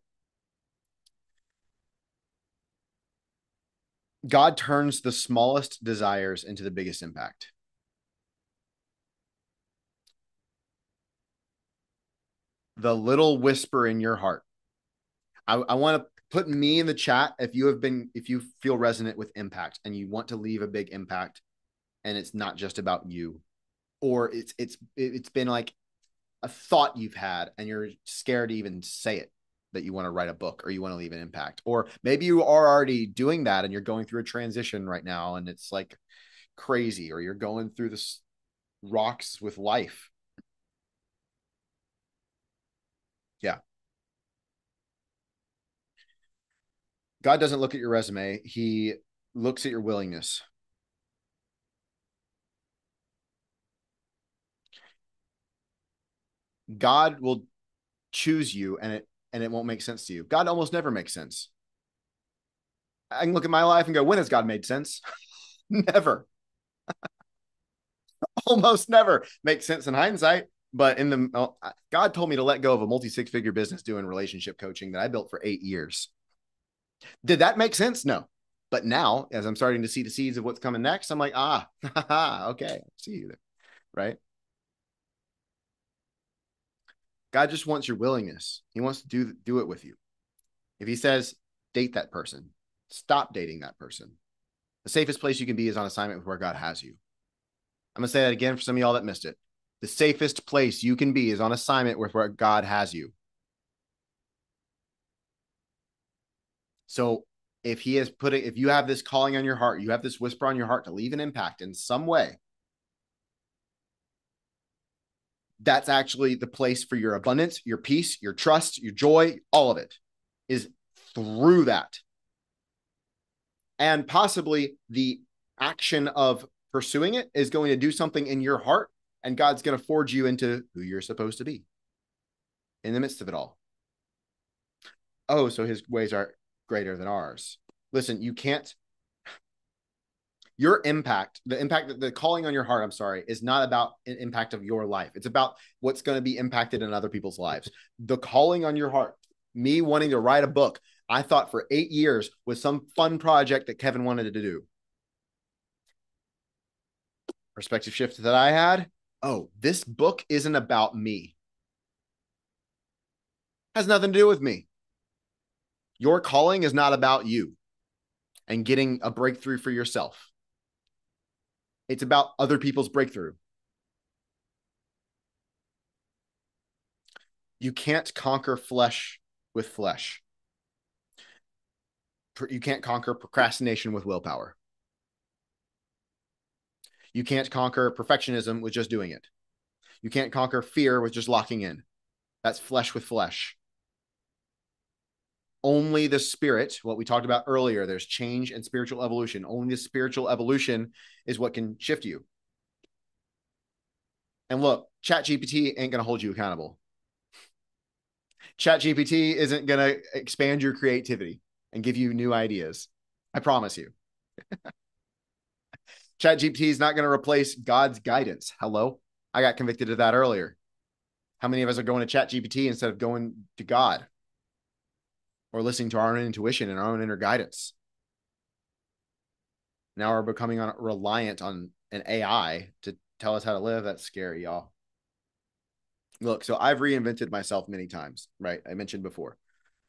God turns the smallest desires into the biggest impact. The little whisper in your heart. I want to put me in the chat if you feel resonant with impact and you want to leave a big impact, and it's not just about you, or it's been like a thought you've had and you're scared to even say it, that you want to write a book or you want to leave an impact, or maybe you are already doing that and you're going through a transition right now and it's like crazy, or you're going through this rocks with life. Yeah. God doesn't look at your resume. He looks at your willingness. God will choose you, and it won't make sense to you. God almost never makes sense. I can look at my life and go, when has God made sense? Never. Almost never makes sense in hindsight. But God told me to let go of a multi-six-figure business doing relationship coaching that I built for 8 years. Did that make sense? No. But now, as I'm starting to see the seeds of what's coming next, I'm like, okay, I see you there, right? God just wants your willingness. He wants to do it with you. If he says, date that person, stop dating that person. The safest place you can be is on assignment with where God has you. I'm going to say that again for some of y'all that missed it. The safest place you can be is on assignment with where God has you. So if you have this calling on your heart, you have this whisper on your heart to leave an impact in some way, That's actually the place for your abundance, your peace, your trust, your joy, all of it is through that. And possibly the action of pursuing it is going to do something in your heart, and God's going to forge you into who you're supposed to be in the midst of it all. Oh, so his ways are greater than ours. Listen, you can't, your impact, the calling on your heart, I'm sorry, is not about an impact of your life. It's about what's going to be impacted in other people's lives. The calling on your heart, me wanting to write a book, I thought for 8 years was some fun project that Kevin wanted to do. Perspective shift that I had. Oh, this book isn't about me. Has nothing to do with me. Your calling is not about you and getting a breakthrough for yourself. It's about other people's breakthrough. You can't conquer flesh with flesh. You can't conquer procrastination with willpower. You can't conquer perfectionism with just doing it. You can't conquer fear with just locking in. That's flesh with flesh. Only the spirit, what we talked about earlier, there's change and spiritual evolution. Only the spiritual evolution is what can shift you. And look, ChatGPT ain't going to hold you accountable. ChatGPT isn't going to expand your creativity and give you new ideas. I promise you. ChatGPT is not going to replace God's guidance. Hello? I got convicted of that earlier. How many of us are going to ChatGPT instead of going to God or listening to our own intuition and our own inner guidance? Now we're becoming reliant on an AI to tell us how to live. That's scary, y'all. Look, so I've reinvented myself many times, right? I mentioned before.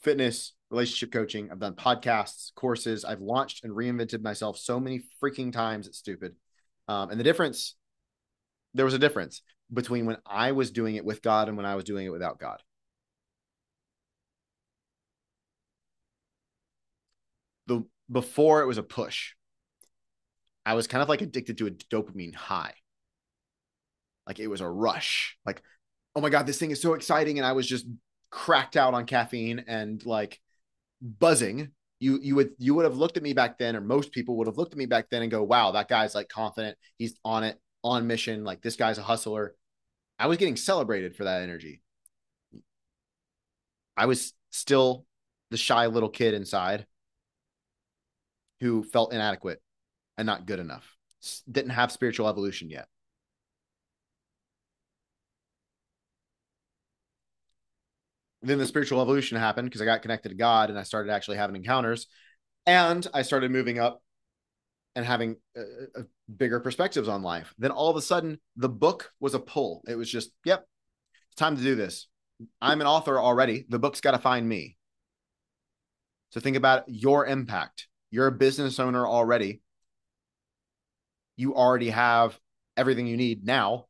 Fitness, relationship coaching. I've done podcasts, courses. I've launched and reinvented myself so many freaking times. It's stupid. And the difference, there was a difference between when I was doing it with God and when I was doing it without God. Before it was a push. I was kind of like addicted to a dopamine high. Like it was a rush. Like, oh my God, this thing is so exciting. And I was just cracked out on caffeine and like buzzing. You would have looked at me back then, or most people would have looked at me back then and go, wow, that guy's like confident. He's on it, on mission. Like this guy's a hustler. I was getting celebrated for that energy. I was still the shy little kid inside who felt inadequate and not good enough. Didn't have spiritual evolution yet. Then the spiritual evolution happened because I got connected to God and I started actually having encounters, and I started moving up and having bigger perspectives on life. Then all of a sudden, the book was a pull. It was just, yep, it's time to do this. I'm an author already. The book's got to find me. So think about your impact. You're a business owner already. You already have everything you need now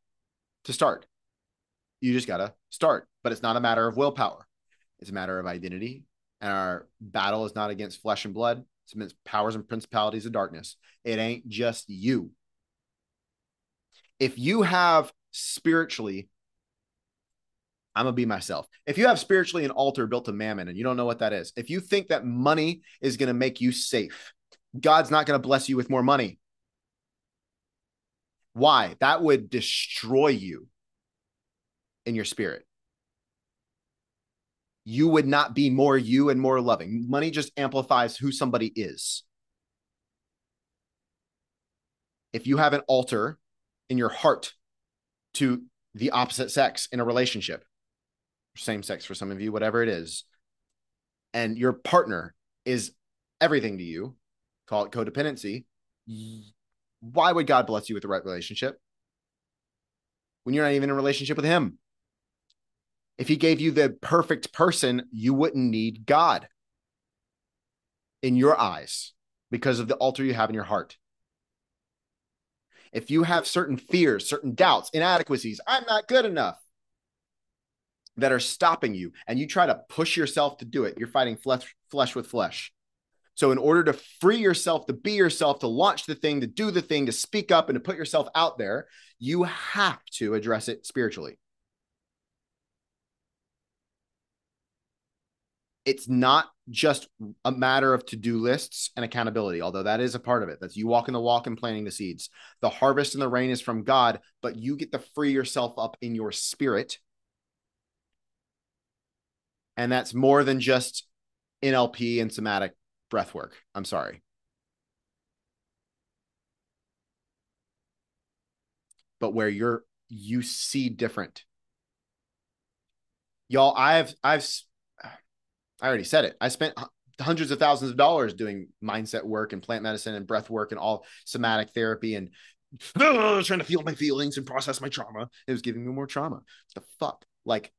to start. You just got to start. But it's not a matter of willpower. It's a matter of identity. And our battle is not against flesh and blood. It's against powers and principalities of darkness. It ain't just you. If you have spiritually, I'm going to be myself. If you have spiritually an altar built to mammon and you don't know what that is, if you think that money is going to make you safe, God's not going to bless you with more money. Why? That would destroy you in your spirit. You would not be more you and more loving. Money just amplifies who somebody is. If you have an altar in your heart to the opposite sex in a relationship, same sex for some of you, whatever it is, and your partner is everything to you, call it codependency, why would God bless you with the right relationship when you're not even in a relationship with him? If he gave you the perfect person, you wouldn't need God in your eyes because of the altar you have in your heart. If you have certain fears, certain doubts, inadequacies, I'm not good enough, that are stopping you, and you try to push yourself to do it, you're fighting flesh with flesh. So in order to free yourself, to be yourself, to launch the thing, to do the thing, to speak up and to put yourself out there, you have to address it spiritually. it's not just a matter of to-do lists and accountability, although that is a part of it. That's you walking the walk and planting the seeds. The harvest and the rain is from God, but you get to free yourself up in your spirit. And that's more than just NLP and somatic breath work. I'm sorry. But where you see different. Y'all, I already said it. I spent hundreds of thousands of dollars doing mindset work and plant medicine and breath work and all somatic therapy and trying to feel my feelings and process my trauma. It was giving me more trauma. What the fuck? Like,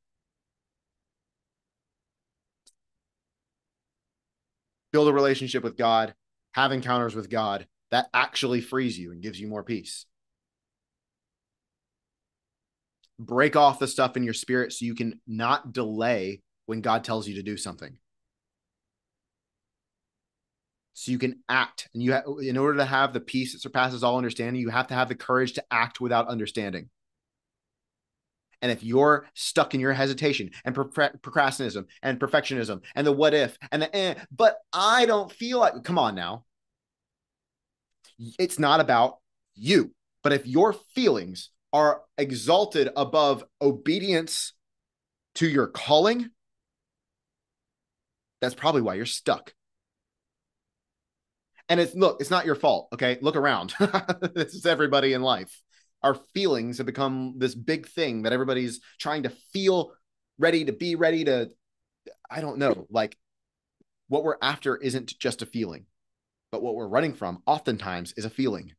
build a relationship with God, have encounters with God. That actually frees you and gives you more peace. Break off the stuff in your spirit so you can not delay when God tells you to do something. So you can act. And in order to have the peace that surpasses all understanding, you have to have the courage to act without understanding. And if you're stuck in your hesitation and procrastination and perfectionism and the what if and the but I don't feel like, come on now. It's not about you. But if your feelings are exalted above obedience to your calling, that's probably why you're stuck. And it's not your fault. Okay. Look around. This is everybody in life. Our feelings have become this big thing that everybody's trying to feel ready to be ready to, I don't know, like what we're after isn't just a feeling, but what we're running from oftentimes is a feeling.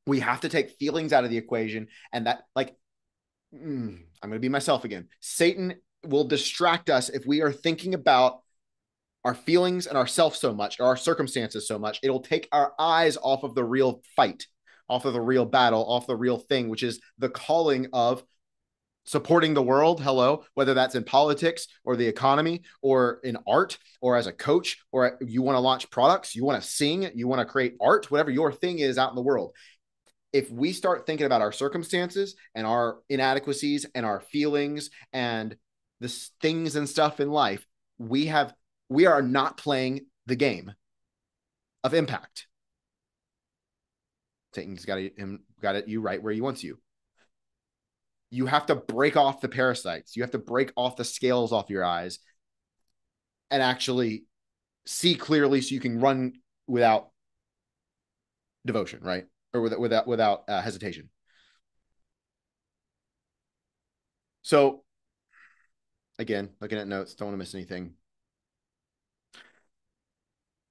We have to take feelings out of the equation. And that, like, I'm going to be myself again. Satan will distract us if we are thinking about our feelings and ourself so much, or our circumstances so much. It'll take our eyes off of the real fight, off of the real battle, off the real thing, which is the calling of supporting the world. Hello, whether that's in politics or the economy or in art or as a coach, or you want to launch products, you want to sing, you want to create art, whatever your thing is out in the world. If we start thinking about our circumstances and our inadequacies and our feelings and the things and stuff in life, we are not playing the game of impact. Satan's got you right where he wants you. You have to break off the parasites. You have to break off the scales off your eyes and actually see clearly so you can run without devotion, right? Or without hesitation. So again, looking at notes, don't want to miss anything.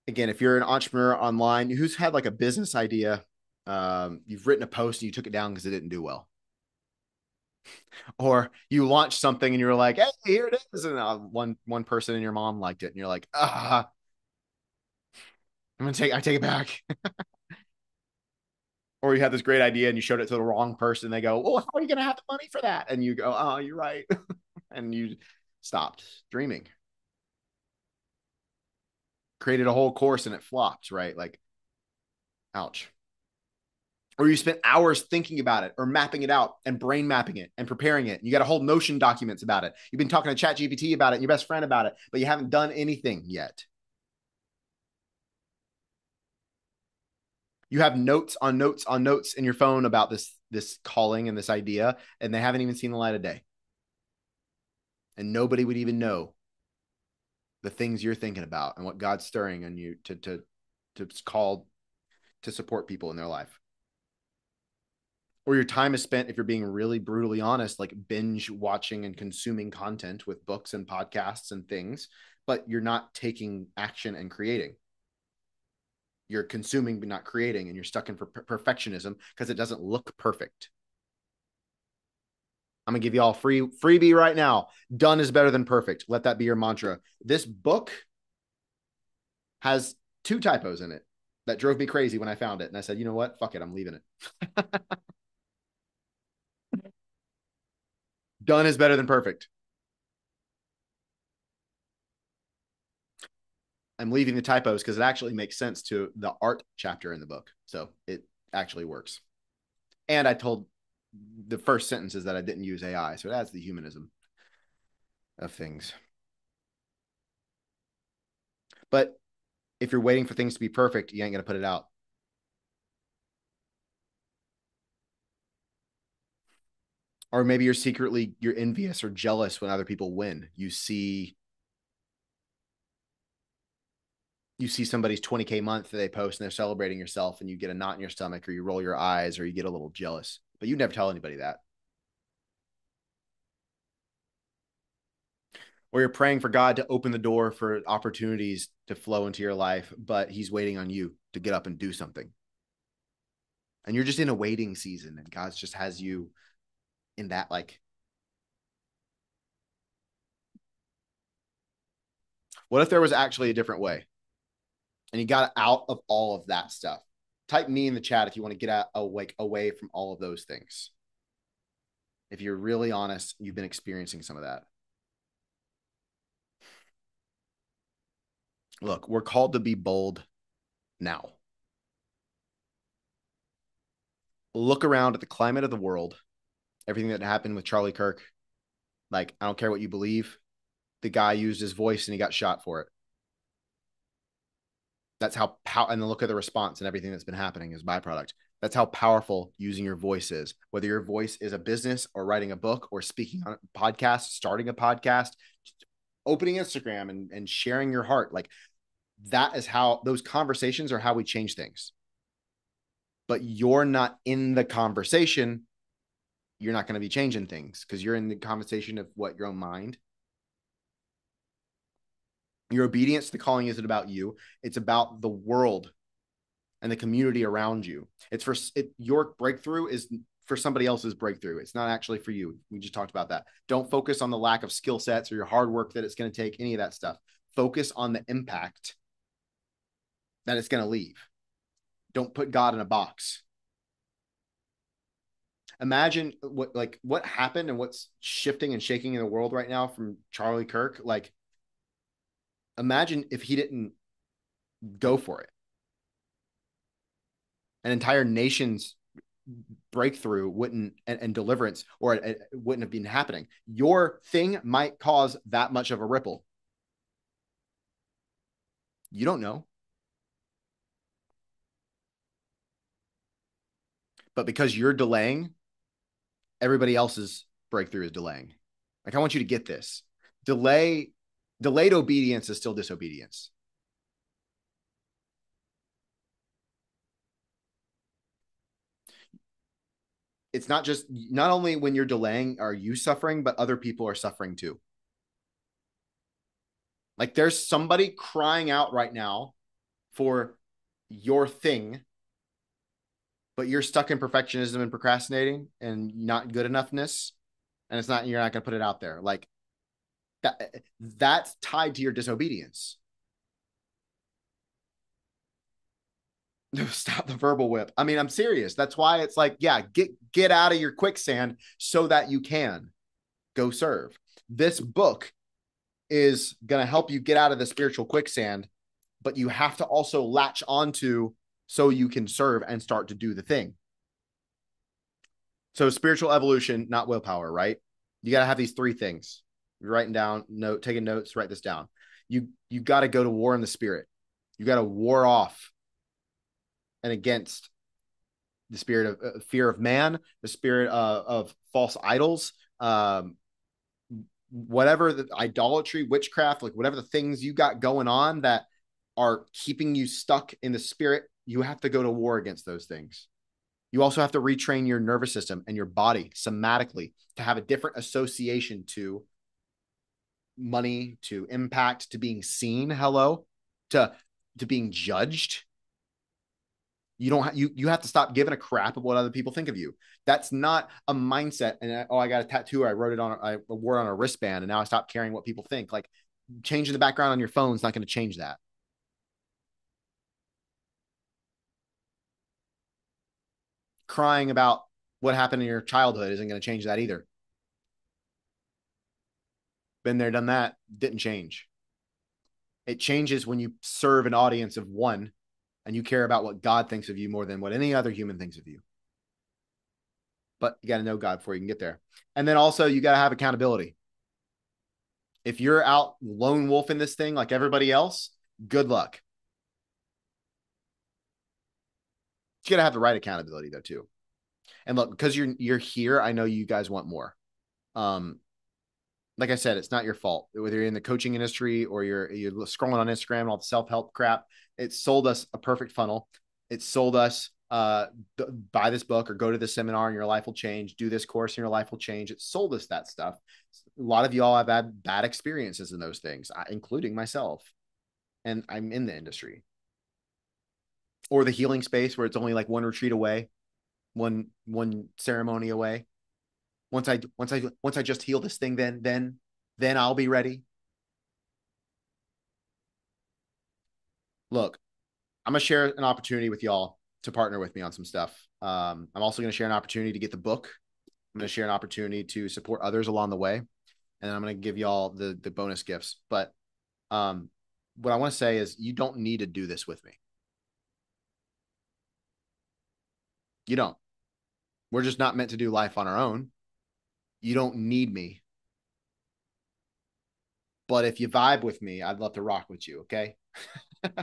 Again, if you're an entrepreneur online who's had like a business idea, you've written a post and you took it down because it didn't do well. Or you launched something and you're like, hey, here it is. And one person and your mom liked it. And you're like, I take it back. Or you had this great idea and you showed it to the wrong person. They go, oh, how are you going to have the money for that? And you go, oh, you're right. And you stopped dreaming. Created a whole course and it flopped, right? Like, ouch. Or you spent hours thinking about it or mapping it out and brain mapping it and preparing it. You got a whole Notion documents about it. You've been talking to ChatGPT about it and your best friend about it, but you haven't done anything yet. You have notes on notes on notes in your phone about this calling and this idea, and they haven't even seen the light of day. And nobody would even know the things you're thinking about and what God's stirring on you to call to support people in their life. Or your time is spent, if you're being really brutally honest, like binge watching and consuming content with books and podcasts and things, but you're not taking action and creating. You're consuming but not creating, and you're stuck in perfectionism because it doesn't look perfect. I'm gonna give you all freebie right now. Done is better than perfect. Let that be your mantra. This book has 2 typos in it that drove me crazy when I found it. And I said, you know what? Fuck it. I'm leaving it. Done is better than perfect. I'm leaving the typos because it actually makes sense to the art chapter in the book. So it actually works. And I told the first sentence is that I didn't use AI. So it adds the humanism of things. But if you're waiting for things to be perfect, you ain't going to put it out. Or maybe you're envious or jealous when other people win. You see somebody's 20K month that they post and they're celebrating yourself, and you get a knot in your stomach, or you roll your eyes, or you get a little jealous, but you never tell anybody that. Or you're praying for God to open the door for opportunities to flow into your life, but he's waiting on you to get up and do something. And you're just in a waiting season, and God just has you in that, like, what if there was actually a different way? And you got out of all of that stuff. Type me in the chat if you want to get out away from all of those things. If you're really honest, you've been experiencing some of that. Look, we're called to be bold now. Look around at the climate of the world, everything that happened with Charlie Kirk. Like, I don't care what you believe. The guy used his voice and he got shot for it. That's how and then look at the response and everything that's been happening as byproduct. That's how powerful using your voice is. Whether your voice is a business or writing a book or speaking on a podcast, starting a podcast, opening Instagram and sharing your heart. Like, that is how those conversations are how we change things. But you're not in the conversation. You're not going to be changing things because you're in the conversation of what, your own mind. Your obedience to the calling isn't about you. It's about the world and the community around you. It's for your breakthrough is for somebody else's breakthrough. It's not actually for you. We just talked about that. Don't focus on the lack of skill sets or your hard work that it's going to take, any of that stuff. Focus on the impact that it's going to leave. Don't put God in a box. Imagine what happened and what's shifting and shaking in the world right now from Charlie Kirk. Like, imagine if he didn't go for it. An entire nation's breakthrough wouldn't and deliverance, or it wouldn't have been happening. Your thing might cause that much of a ripple. You don't know. But because you're delaying, everybody else's breakthrough is delaying. Like, I want you to get this. Delayed obedience is still disobedience. It's not only when you're delaying are you suffering, but other people are suffering too. Like, there's somebody crying out right now for your thing, but you're stuck in perfectionism and procrastinating and not good enoughness. And you're not going to put it out there. Like, that's tied to your disobedience. Stop the verbal whip. I mean, I'm serious. That's why it's like, yeah, get out of your quicksand so that you can go serve. This book is going to help you get out of the spiritual quicksand, but you have to also latch onto so you can serve and start to do the thing. So spiritual evolution, not willpower, right? You got to have these three things. You're writing down, taking notes, write this down. You got to go to war in the spirit. You got to war off and against the spirit of fear of man, the spirit of false idols, whatever the idolatry, witchcraft, like whatever the things you got going on that are keeping you stuck in the spirit, you have to go to war against those things. You also have to retrain your nervous system and your body somatically to have a different association to money, to impact, to being seen, to being judged. You have to stop giving a crap of what other people think of you. That's not a mindset. And I got a tattoo. I wore it on a wristband, and now I stopped caring what people think. Like, changing the background on your phone is not going to change that. Crying about what happened in your childhood isn't going to change that either. Been there, done that, didn't change. It changes when you serve an audience of one and you care about what God thinks of you more than what any other human thinks of you. But you got to know God before you can get there. And then also you got to have accountability. If you're out lone wolf in this thing like everybody else, Good luck. You gotta have the right accountability though too. And look, because you're here, I know you guys want more. Um, like I said, it's not your fault. Whether you're in the coaching industry or you're scrolling on Instagram and all the self-help crap, it sold us a perfect funnel. It sold us buy this book or go to this seminar and your life will change. Do this course and your life will change. It sold us that stuff. A lot of y'all have had bad experiences in those things, including myself. And I'm in the industry. Or the healing space where it's only like one retreat away, one ceremony away. Once I just heal this thing, then I'll be ready. Look, I'm gonna share an opportunity with y'all to partner with me on some stuff. I'm also gonna share an opportunity to get the book. I'm gonna share an opportunity to support others along the way, and I'm gonna give y'all the bonus gifts. But what I want to say is, you don't need to do this with me. You don't. We're just not meant to do life on our own. You don't need me. But if you vibe with me, I'd love to rock with you. Okay.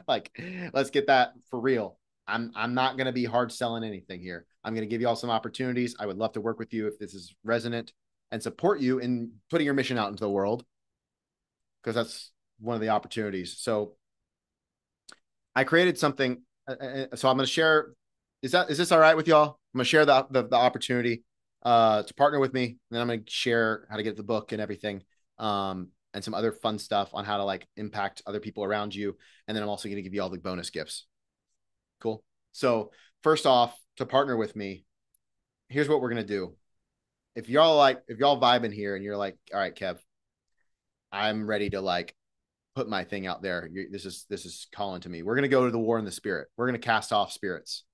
Like, let's get that for real. I'm not going to be hard selling anything here. I'm going to give you all some opportunities. I would love to work with you if this is resonant and support you in putting your mission out into the world, because that's one of the opportunities. So I created something. So I'm going to share. Is this all right with y'all? I'm going to share the opportunity to partner with me. And then I'm going to share how to get the book and everything. And some other fun stuff on how to like impact other people around you. And then I'm also going to give you all the bonus gifts. Cool. So first off, to partner with me, here's what we're going to do. If y'all vibing here and you're like, all right, Kev, I'm ready to like put my thing out there. This is calling to me. We're going to go to the war in the spirit. We're going to cast off spirits.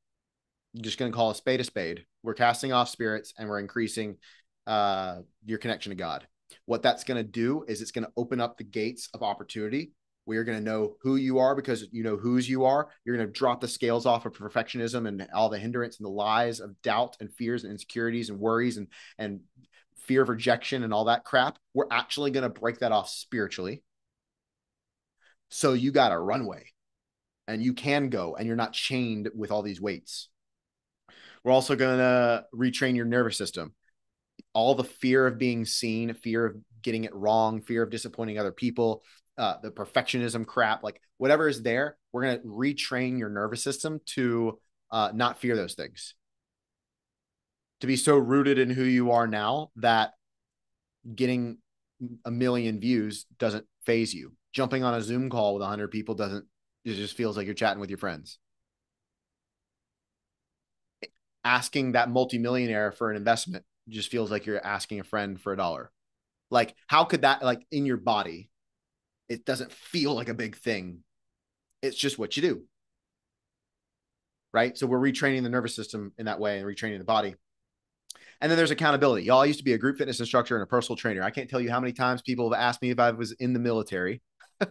I'm just going to call a spade a spade. We're casting off spirits and we're increasing your connection to God. What that's going to do is it's going to open up the gates of opportunity. We are going to know who you are because you know whose you are. You're going to drop the scales off of perfectionism and all the hindrance and the lies of doubt and fears and insecurities and worries and fear of rejection and all that crap. We're actually going to break that off spiritually. So you got a runway and you can go and you're not chained with all these weights. We're also going to retrain your nervous system. All the fear of being seen, fear of getting it wrong, fear of disappointing other people, the perfectionism crap, like whatever is there, we're going to retrain your nervous system to not fear those things. To be so rooted in who you are now that getting a million views doesn't phase you. Jumping on a Zoom call with 100 people doesn't, it just feels like you're chatting with your friends. Asking that multimillionaire for an investment just feels like you're asking a friend for $1. Like, how could that, like, in your body, it doesn't feel like a big thing. It's just what you do. Right. So we're retraining the nervous system in that way and retraining the body. And then there's accountability. Y'all, I used to be a group fitness instructor and a personal trainer. I can't tell you how many times people have asked me if I was in the military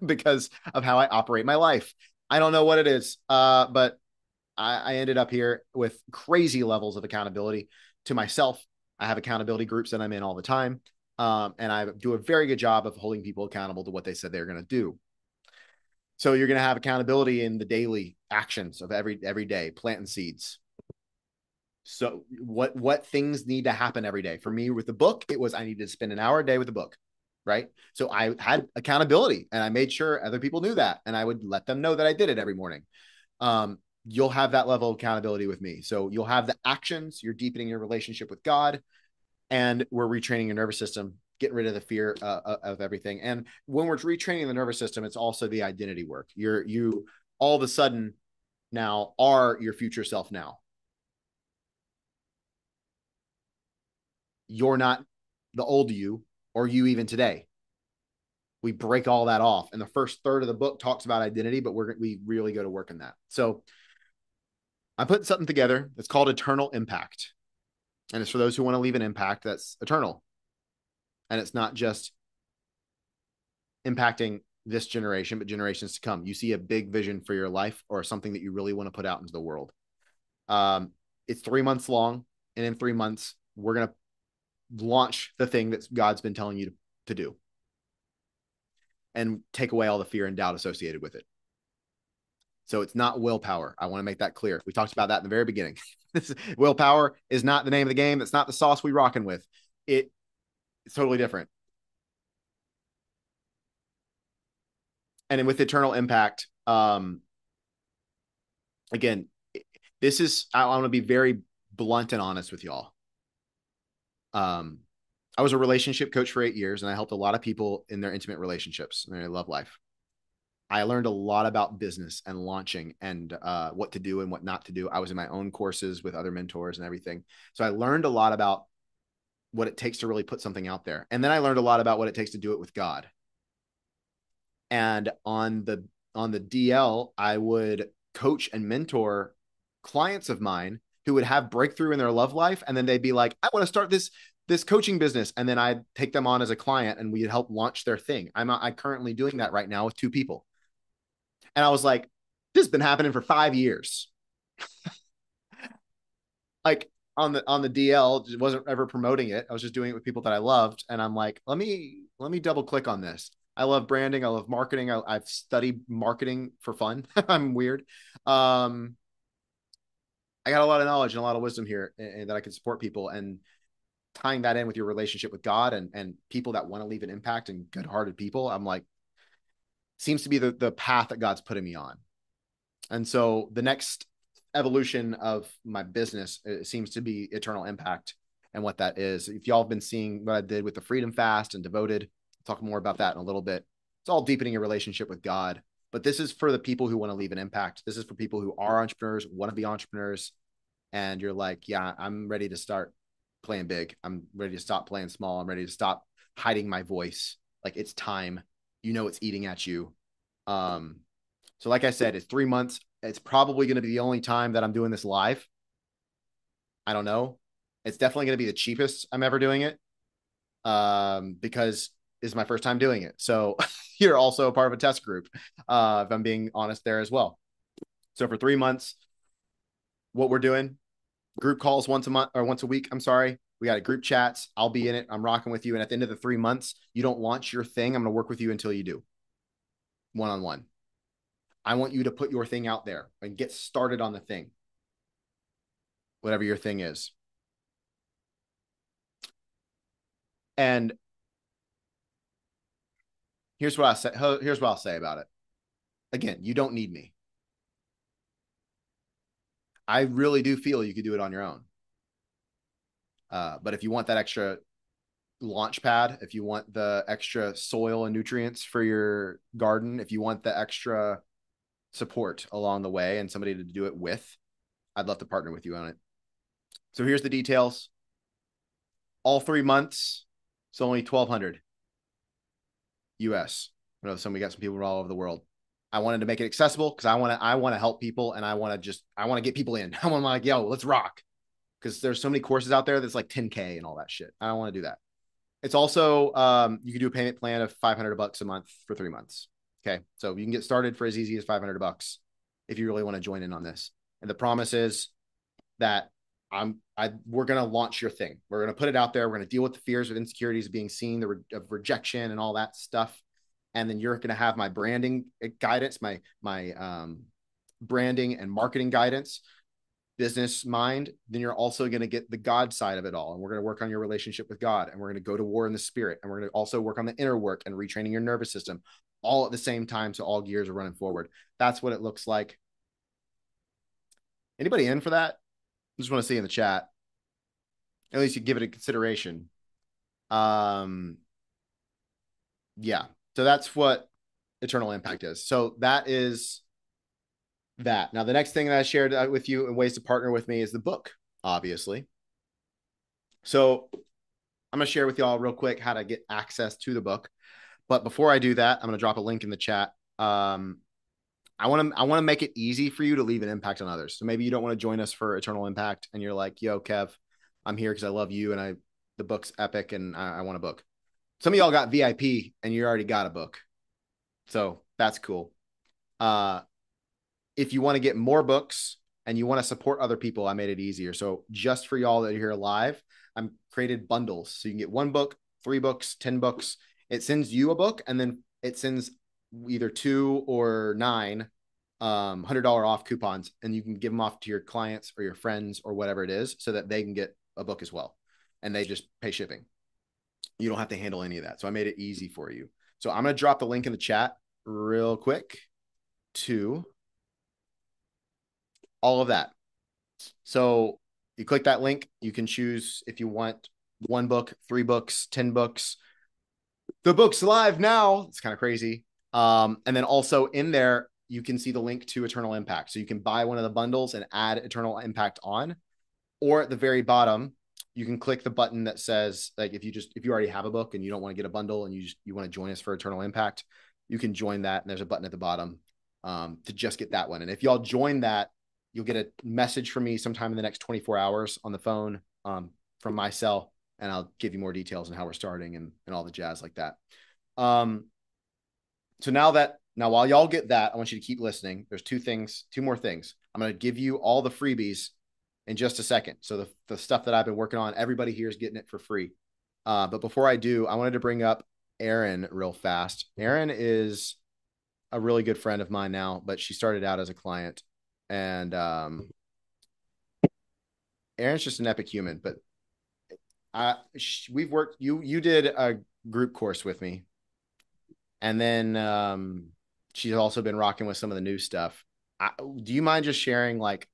because of how I operate my life. I don't know what it is, but I ended up here with crazy levels of accountability to myself. I have accountability groups that I'm in all the time. And I do a very good job of holding people accountable to what they said they're going to do. So you're going to have accountability in the daily actions of every day, planting seeds. So what things need to happen every day? For me with the book, it was I needed to spend an hour a day with the book, right? So I had accountability and I made sure other people knew that, and I would let them know that I did it every morning. You'll have that level of accountability with me. So you'll have the actions, you're deepening your relationship with God, and we're retraining your nervous system, getting rid of the fear of everything. And when we're retraining the nervous system, it's also the identity work. You all of a sudden now are your future self now. You're not the old you or you even today. We break all that off. And the first third of the book talks about identity, but we really go to work in that. So I'm putting something together that's called Eternal Impact. And it's for those who want to leave an impact that's eternal. And it's not just impacting this generation, but generations to come. You see a big vision for your life or something that you really want to put out into the world. It's 3 months long. And in 3 months, we're going to launch the thing that God's been telling you to do and take away all the fear and doubt associated with it. So it's not willpower. I want to make that clear. We talked about that in the very beginning. Willpower is not the name of the game. That's not the sauce we rocking with. It's totally different. And then with eternal impact, again, this is, I want to be very blunt and honest with y'all. I was a relationship coach for 8 years, and I helped a lot of people in their intimate relationships and their love life. I learned a lot about business and launching and what to do and what not to do. I was in my own courses with other mentors and everything. So I learned a lot about what it takes to really put something out there. And then I learned a lot about what it takes to do it with God. And on the DL, I would coach and mentor clients of mine who would have breakthrough in their love life. And then they'd be like, I want to start this coaching business. And then I'd take them on as a client and we'd help launch their thing. I'm currently doing that right now with 2 people. And I was like, this has been happening for 5 years. Like on the DL, wasn't ever promoting it. I was just doing it with people that I loved. And I'm like, let me double click on this. I love branding. I love marketing. I've studied marketing for fun. I'm weird. I got a lot of knowledge and a lot of wisdom here, and that I can support people, and tying that in with your relationship with God and people that want to leave an impact and good-hearted people. I'm like, seems to be the path that God's putting me on. And so the next evolution of my business, it seems to be eternal impact and what that is. If y'all have been seeing what I did with the Freedom Fast and Devoted, I'll talk more about that in a little bit. It's all deepening your relationship with God. But this is for the people who want to leave an impact. This is for people who are entrepreneurs, want to be entrepreneurs, and you're like, yeah, I'm ready to start playing big. I'm ready to stop playing small. I'm ready to stop hiding my voice. Like, it's time. You know, it's eating at you. So like I said, it's 3 months. It's probably going to be the only time that I'm doing this live. I don't know. It's definitely going to be the cheapest I'm ever doing it. Because this is my first time doing it. So you're also a part of a test group. If I'm being honest there as well. So for 3 months, what we're doing, group calls once a month or once a week. I'm sorry. We got a group chats. I'll be in it. I'm rocking with you. And at the end of the 3 months, you don't launch your thing. I'm going to work with you until you do. One-on-one. I want you to put your thing out there and get started on the thing. Whatever your thing is. And here's what I'll say about it. Again, you don't need me. I really do feel you could do it on your own. But if you want that extra launch pad, if you want the extra soil and nutrients for your garden, if you want the extra support along the way and somebody to do it with, I'd love to partner with you on it. So here's the details. All 3 months, it's only $1,200 US. I know we got some people all over the world. I wanted to make it accessible because I want to help people, and I want to get people in. I want to like, yo, let's rock. Because there's so many courses out there that's like 10K and all that shit. I don't want to do that. It's also, you can do a payment plan of $500 a month for 3 months. Okay. So you can get started for as easy as $500 if you really want to join in on this. And the promise is that we're going to launch your thing. We're going to put it out there. We're going to deal with the fears of insecurities of being seen, of rejection and all that stuff. And then you're going to have my branding guidance, my branding and marketing guidance, business mind. Then you're also going to get the God side of it all. And we're going to work on your relationship with God. And we're going to go to war in the spirit. And we're going to also work on the inner work and retraining your nervous system all at the same time. So all gears are running forward. That's what it looks like. Anybody in for that? I just want to see in the chat. At least you give it a consideration. Yeah. So that's what eternal impact is. So that is that. Now, the next thing that I shared with you and ways to partner with me is the book, obviously. So I'm going to share with y'all real quick how to get access to the book. But before I do that, I'm going to drop a link in the chat. I want to make it easy for you to leave an impact on others. So maybe you don't want to join us for Eternal Impact and you're like, yo, Kev, I'm here because I love you and the book's epic and I want a book. Some of y'all got VIP and you already got a book. So that's cool. If you want to get more books and you want to support other people, I made it easier. So just for y'all that are here live, I'm created bundles. So you can get 1 book, 3 books, 10 books. It sends you a book and then it sends either 2 or 9 $100 off coupons, and you can give them off to your clients or your friends or whatever it is, so that they can get a book as well, and they just pay shipping. You don't have to handle any of that. So I made it easy for you. So I'm going to drop the link in the chat real quick to all of that. So you click that link, you can choose if you want 1 book, 3 books, 10 books. The book's live now. It's kind of crazy. And then also in there, you can see the link to Eternal Impact. So you can buy one of the bundles and add Eternal Impact on, or at the very bottom, you can click the button that says, like, if you already have a book and you don't want to get a bundle and you want to join us for Eternal Impact, you can join that. And there's a button at the bottom to just get that one. And if y'all join that, you'll get a message from me sometime in the next 24 hours on the phone from my cell, and I'll give you more details on how we're starting and all the jazz like that. So now while y'all get that, I want you to keep listening. There's 2 more things. I'm going to give you all the freebies in just a second. So the stuff that I've been working on, everybody here is getting it for free. But before I do, I wanted to bring up Erin real fast. Erin is a really good friend of mine now, but she started out as a client. And Erin's just an epic human. But we've worked. You did a group course with me, and then she's also been rocking with some of the new stuff. Do you mind just sharing like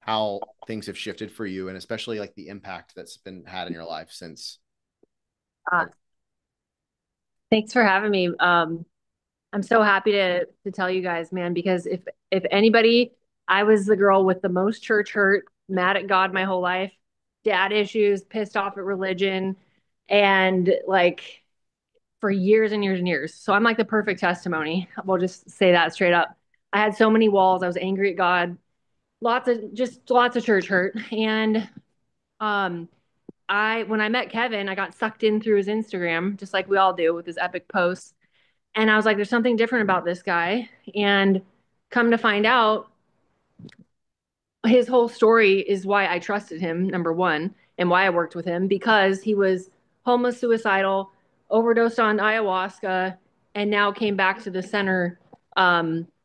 how things have shifted for you, and especially like the impact that's been had in your life since? Uh, Thanks for having me. I'm so happy to tell you guys, man, because if anybody, I was the girl with the most church hurt, mad at God my whole life, dad issues, pissed off at religion, and like for years and years and years. So I'm like the perfect testimony. We'll just say that straight up. I had so many walls. I was angry at God, lots of church hurt, and um, when I met Kevin, I got sucked in through his Instagram, just like we all do with his epic posts. And I was like, there's something different about this guy. And come to find out, his whole story is why I trusted him, number one, and why I worked with him, because he was homeless, suicidal, overdosed on ayahuasca, and now came back to the center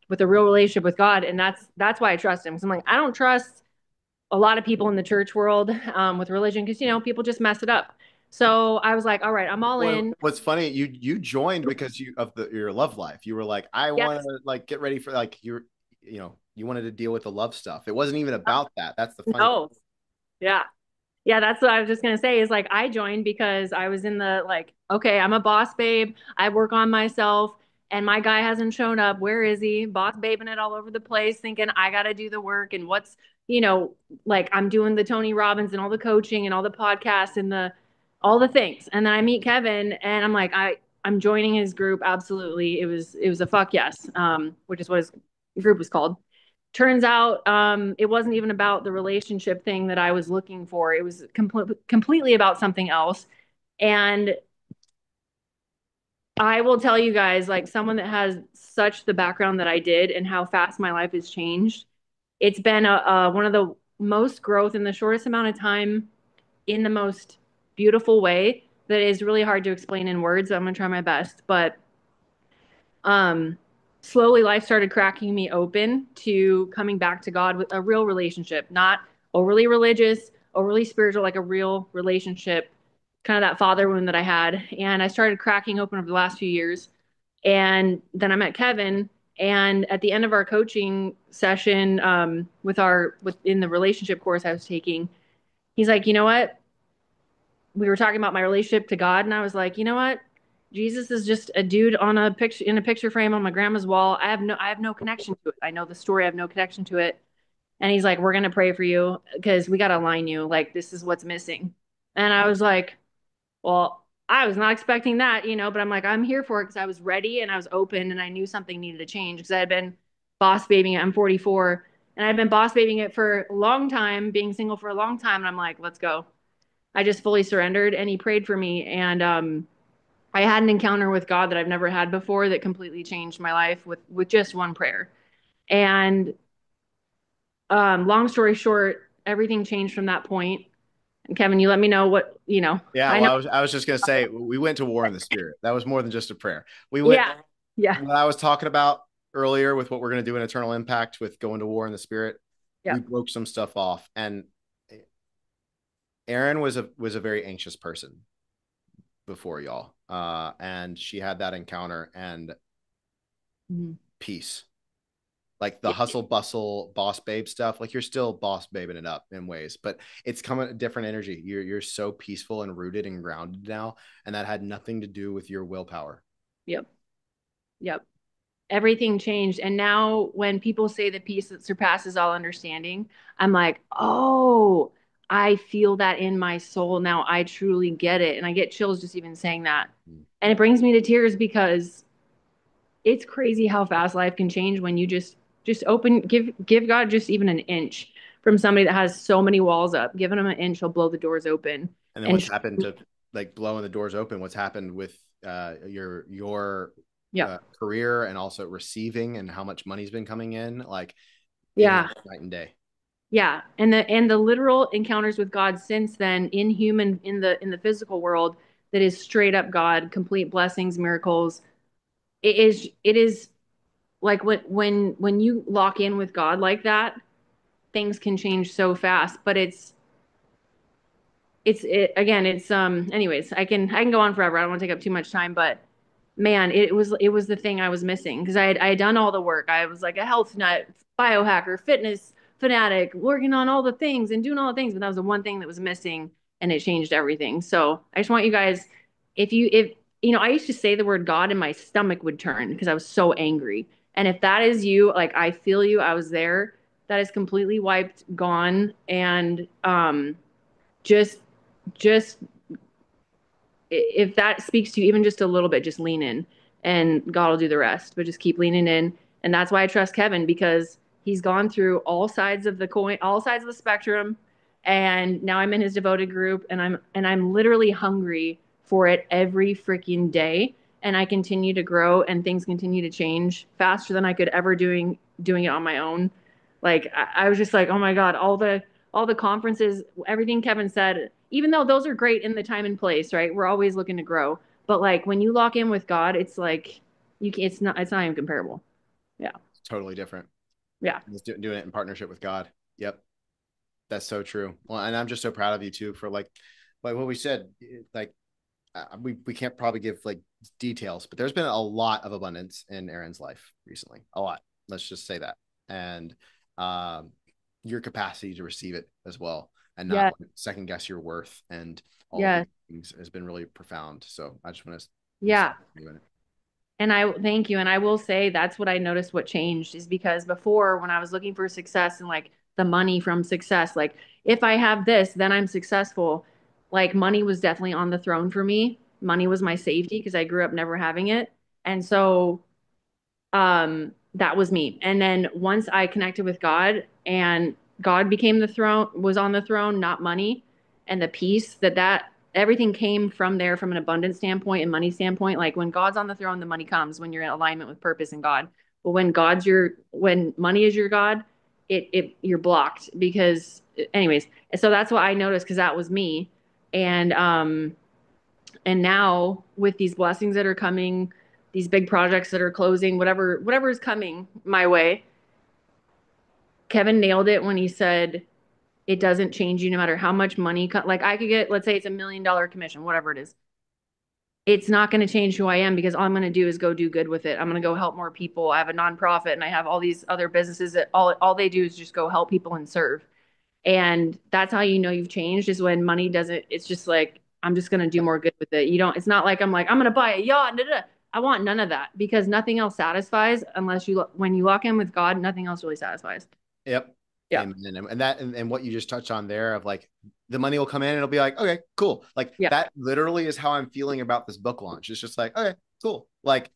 with a real relationship with God. And that's why I trust him. Because I'm like, I don't trust a lot of people in the church world with religion because, people just mess it up. So I was like, all right, I'm all Well, in. what's funny, you joined because of your love life. You were like, I want Yes. to like get ready for like you wanted to deal with the love stuff. It wasn't even about that. That's the funny. No. Yeah. Yeah, that's what I was just gonna say is like I joined because I was in the like, okay, I'm a boss babe. I work on myself and my guy hasn't shown up. Where is he? Boss babing it all over the place, thinking I gotta do the work and you know, like I'm doing the Tony Robbins and all the coaching and all the podcasts and the all the things. And then I meet Kevin and I'm like, I'm joining his group. Absolutely. It was a fuck yes, which is what his group was called. Turns out it wasn't even about the relationship thing that I was looking for. It was completely about something else. And I will tell you guys, like someone that has such the background that I did and how fast my life has changed, it's been one of the most growth in the shortest amount of time in the most beautiful way that is really hard to explain in words. I'm going to try my best. But um, slowly life started cracking me open to coming back to God with a real relationship, not overly religious, overly spiritual, like a real relationship, kind of that father wound that I had. And I started cracking open over the last few years. And then I met Kevin. And at the end of our coaching session, within the relationship course I was taking, he's like, you know what? We were talking about my relationship to God, and I was like, you know what? Jesus is just a dude on a picture in a picture frame on my grandma's wall. I have no connection to it. I know the story, I have no connection to it. And he's like, we're gonna pray for you because we gotta align you. Like this is what's missing. And I was like, well, I was not expecting that, but I'm like, I'm here for it because I was ready and I was open and I knew something needed to change because I had been boss babying it. I'm 44 and I'd been boss babying it for a long time, being single for a long time. And I'm like, let's go. I just fully surrendered and he prayed for me. And I had an encounter with God that I've never had before that completely changed my life with just one prayer. And long story short, everything changed from that point. And Kevin, you let me know Yeah, I well, know. I was just gonna say we went to war in the spirit. That was more than just a prayer. We went Yeah. Yeah. what I was talking about earlier with what we're going to do in Eternal Impact with going to war in the spirit. Yeah. We broke some stuff off, and Erin was a very anxious person before y'all, and she had that encounter and Mhm. peace, like the hustle bustle boss babe stuff. Like you're still boss babing it up in ways, but it's coming a different energy. You're so peaceful and rooted and grounded now, and that had nothing to do with your willpower. Yep. Yep. Everything changed. And now when people say the peace that surpasses all understanding, I'm like, oh, I feel that in my soul now. I truly get it. And I get chills just even saying that. And it brings me to tears because it's crazy how fast life can change when you just open give God just even an inch from somebody that has so many walls up. Giving him an inch, he'll blow the doors open. And then And what's happened to like blowing the doors open? What's happened with your yeah. career and also receiving and how much money's been coming in? Like it is Yeah. night and day. Yeah, and the literal encounters with God since then in human in the physical world that is straight up God, complete blessings, miracles. It is like when you lock in with God like that, things can change so fast. But again, it's anyways, I can go on forever. I don't want to take up too much time, but man, it was the thing I was missing because I had done all the work. I was like a health nut, biohacker, fitness fanatic, working on all the things and doing all the things, but that was the one thing that was missing, and it changed everything. So I just want you guys, if I used to say the word God and my stomach would turn because I was so angry. And if that is you, like I feel you, I was there. That is completely wiped, gone, and just just if that speaks to you even just a little bit, just lean in and God will do the rest. But just keep leaning in. And that's why I trust Kevin because he's gone through all sides of the coin, all sides of the spectrum. And now I'm in his devoted group and I'm literally hungry for it every freaking day. And I continue to grow and things continue to change faster than I could ever doing it on my own. Like I was just like, oh my God, all the conferences, everything Kevin said, even though those are great in the time and place, right? We're always looking to grow. But like when you lock in with God, it's like it's not even comparable. Yeah. It's totally different. Yeah. Just doing it in partnership with God. Yep. That's so true. Well, and I'm just so proud of you too for like what we said, like we can't probably give like details, but there's been a lot of abundance in Erin's life recently. A lot. Let's just say that. And um, your capacity to receive it as well and not Yeah. second guess your worth and all of Yeah. these things has been really profound. So I just want to Yeah. you in it. And I thank you. And I will say that's what I noticed what changed is because before when I was looking for success and like the money from success, like if I have this, then I'm successful. Like money was definitely on the throne for me. Money was my safety because I grew up never having it. And so that was me. And then once I connected with God and God became the throne, was on the throne, not money, and the peace that everything came from there from an abundance standpoint and money standpoint. Like when God's on the throne, the money comes when you're in alignment with purpose and God. But when money is your God, it you're blocked because anyways. And so that's what I noticed because that was me. And now with these blessings that are coming, these big projects that are closing, whatever is coming my way, Kevin nailed it when he said it doesn't change you no matter how much money. Like I could get, let's say it's $1 million commission, whatever it is. It's not going to change who I am because all I'm going to do is go do good with it. I'm going to go help more people. I have a nonprofit and I have all these other businesses that all they do is just go help people and serve. And that's how you know you've changed is when money doesn't, it's just like, I'm just going to do more good with it. It's not like I'm like, I'm going to buy a yacht. Da, da, da. I want none of that because nothing else satisfies when you lock in with God, nothing else really satisfies. Yep. Yeah. Amen. And that and what you just touched on there of like the money will come in and it'll be like, okay, cool. Like Yeah. that literally is how I'm feeling about this book launch. It's just like, okay, cool. Like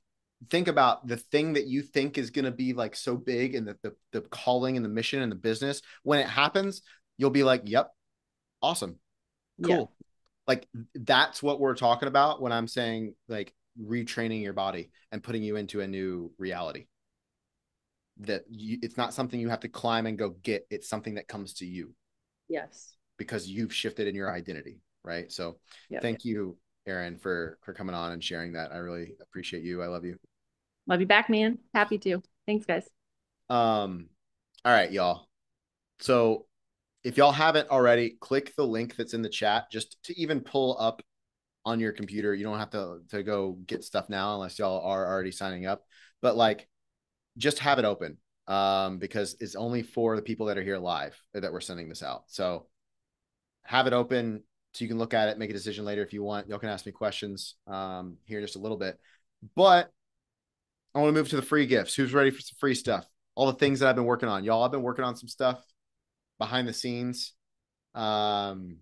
think about the thing that you think is going to be like so big and the calling and the mission and the business. When it happens, you'll be like, yep, awesome, Yeah. cool. Like that's what we're talking about when I'm saying like retraining your body and putting you into a new reality. It's not something you have to climb and go get. It's something that comes to you Yes. because you've shifted in your identity, right? So Yep. thank you, Erin, for coming on and sharing that. I really appreciate you. I love you. Love you back, man. Happy to. Thanks, guys. All right, y'all. So if y'all haven't already, click the link that's in the chat just to even pull up on your computer. You don't have to go get stuff now unless y'all are already signing up. But like, just have it open because it's only for the people that are here live that we're sending this out. So have it open so you can look at it, make a decision later if you want. Y'all can ask me questions here in just a little bit. But I want to move to the free gifts. Who's ready for some free stuff? All the things that I've been working on. Y'all, I've been working on some stuff behind the scenes. I'm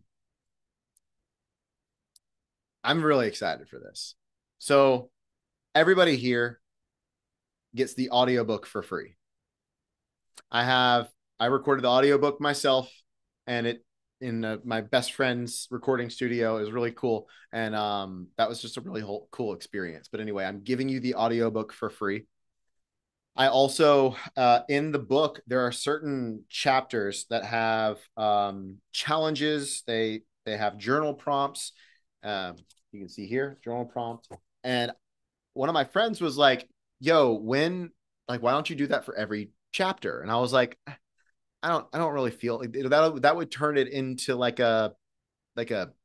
really excited for this. So everybody here gets the audiobook for free. I recorded the audiobook myself, and it in my best friend's recording studio. Is really cool, and that was just a really cool experience. But anyway, I'm giving you the audiobook for free. I also in the book there are certain chapters that have challenges. They have journal prompts. You can see here journal prompt, and one of my friends was like, "Yo, why don't you do that for every chapter?" And I was like, I don't really feel like that would turn it into like a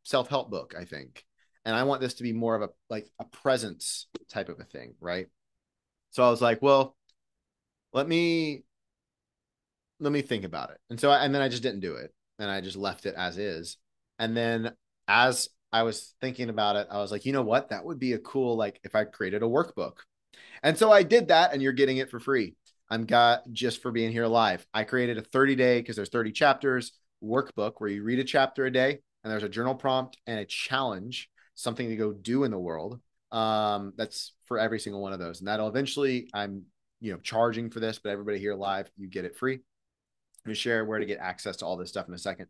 self-help book, I think. And I want this to be more of a presence type of a thing, right? So I was like, well, let me think about it. And then I just didn't do it. And I just left it as is. And then as I was thinking about it, I was like, you know what? That would be a cool, like if I created a workbook. And so I did that, and you're getting it for free. I'm got just for being here live. I created a 30-day, because there's 30 chapters, workbook where you read a chapter a day, and there's a journal prompt and a challenge, something to go do in the world. That's for every single one of those. And that'll eventually, I'm charging for this, but everybody here live, you get it free. I'm going to share where to get access to all this stuff in a second.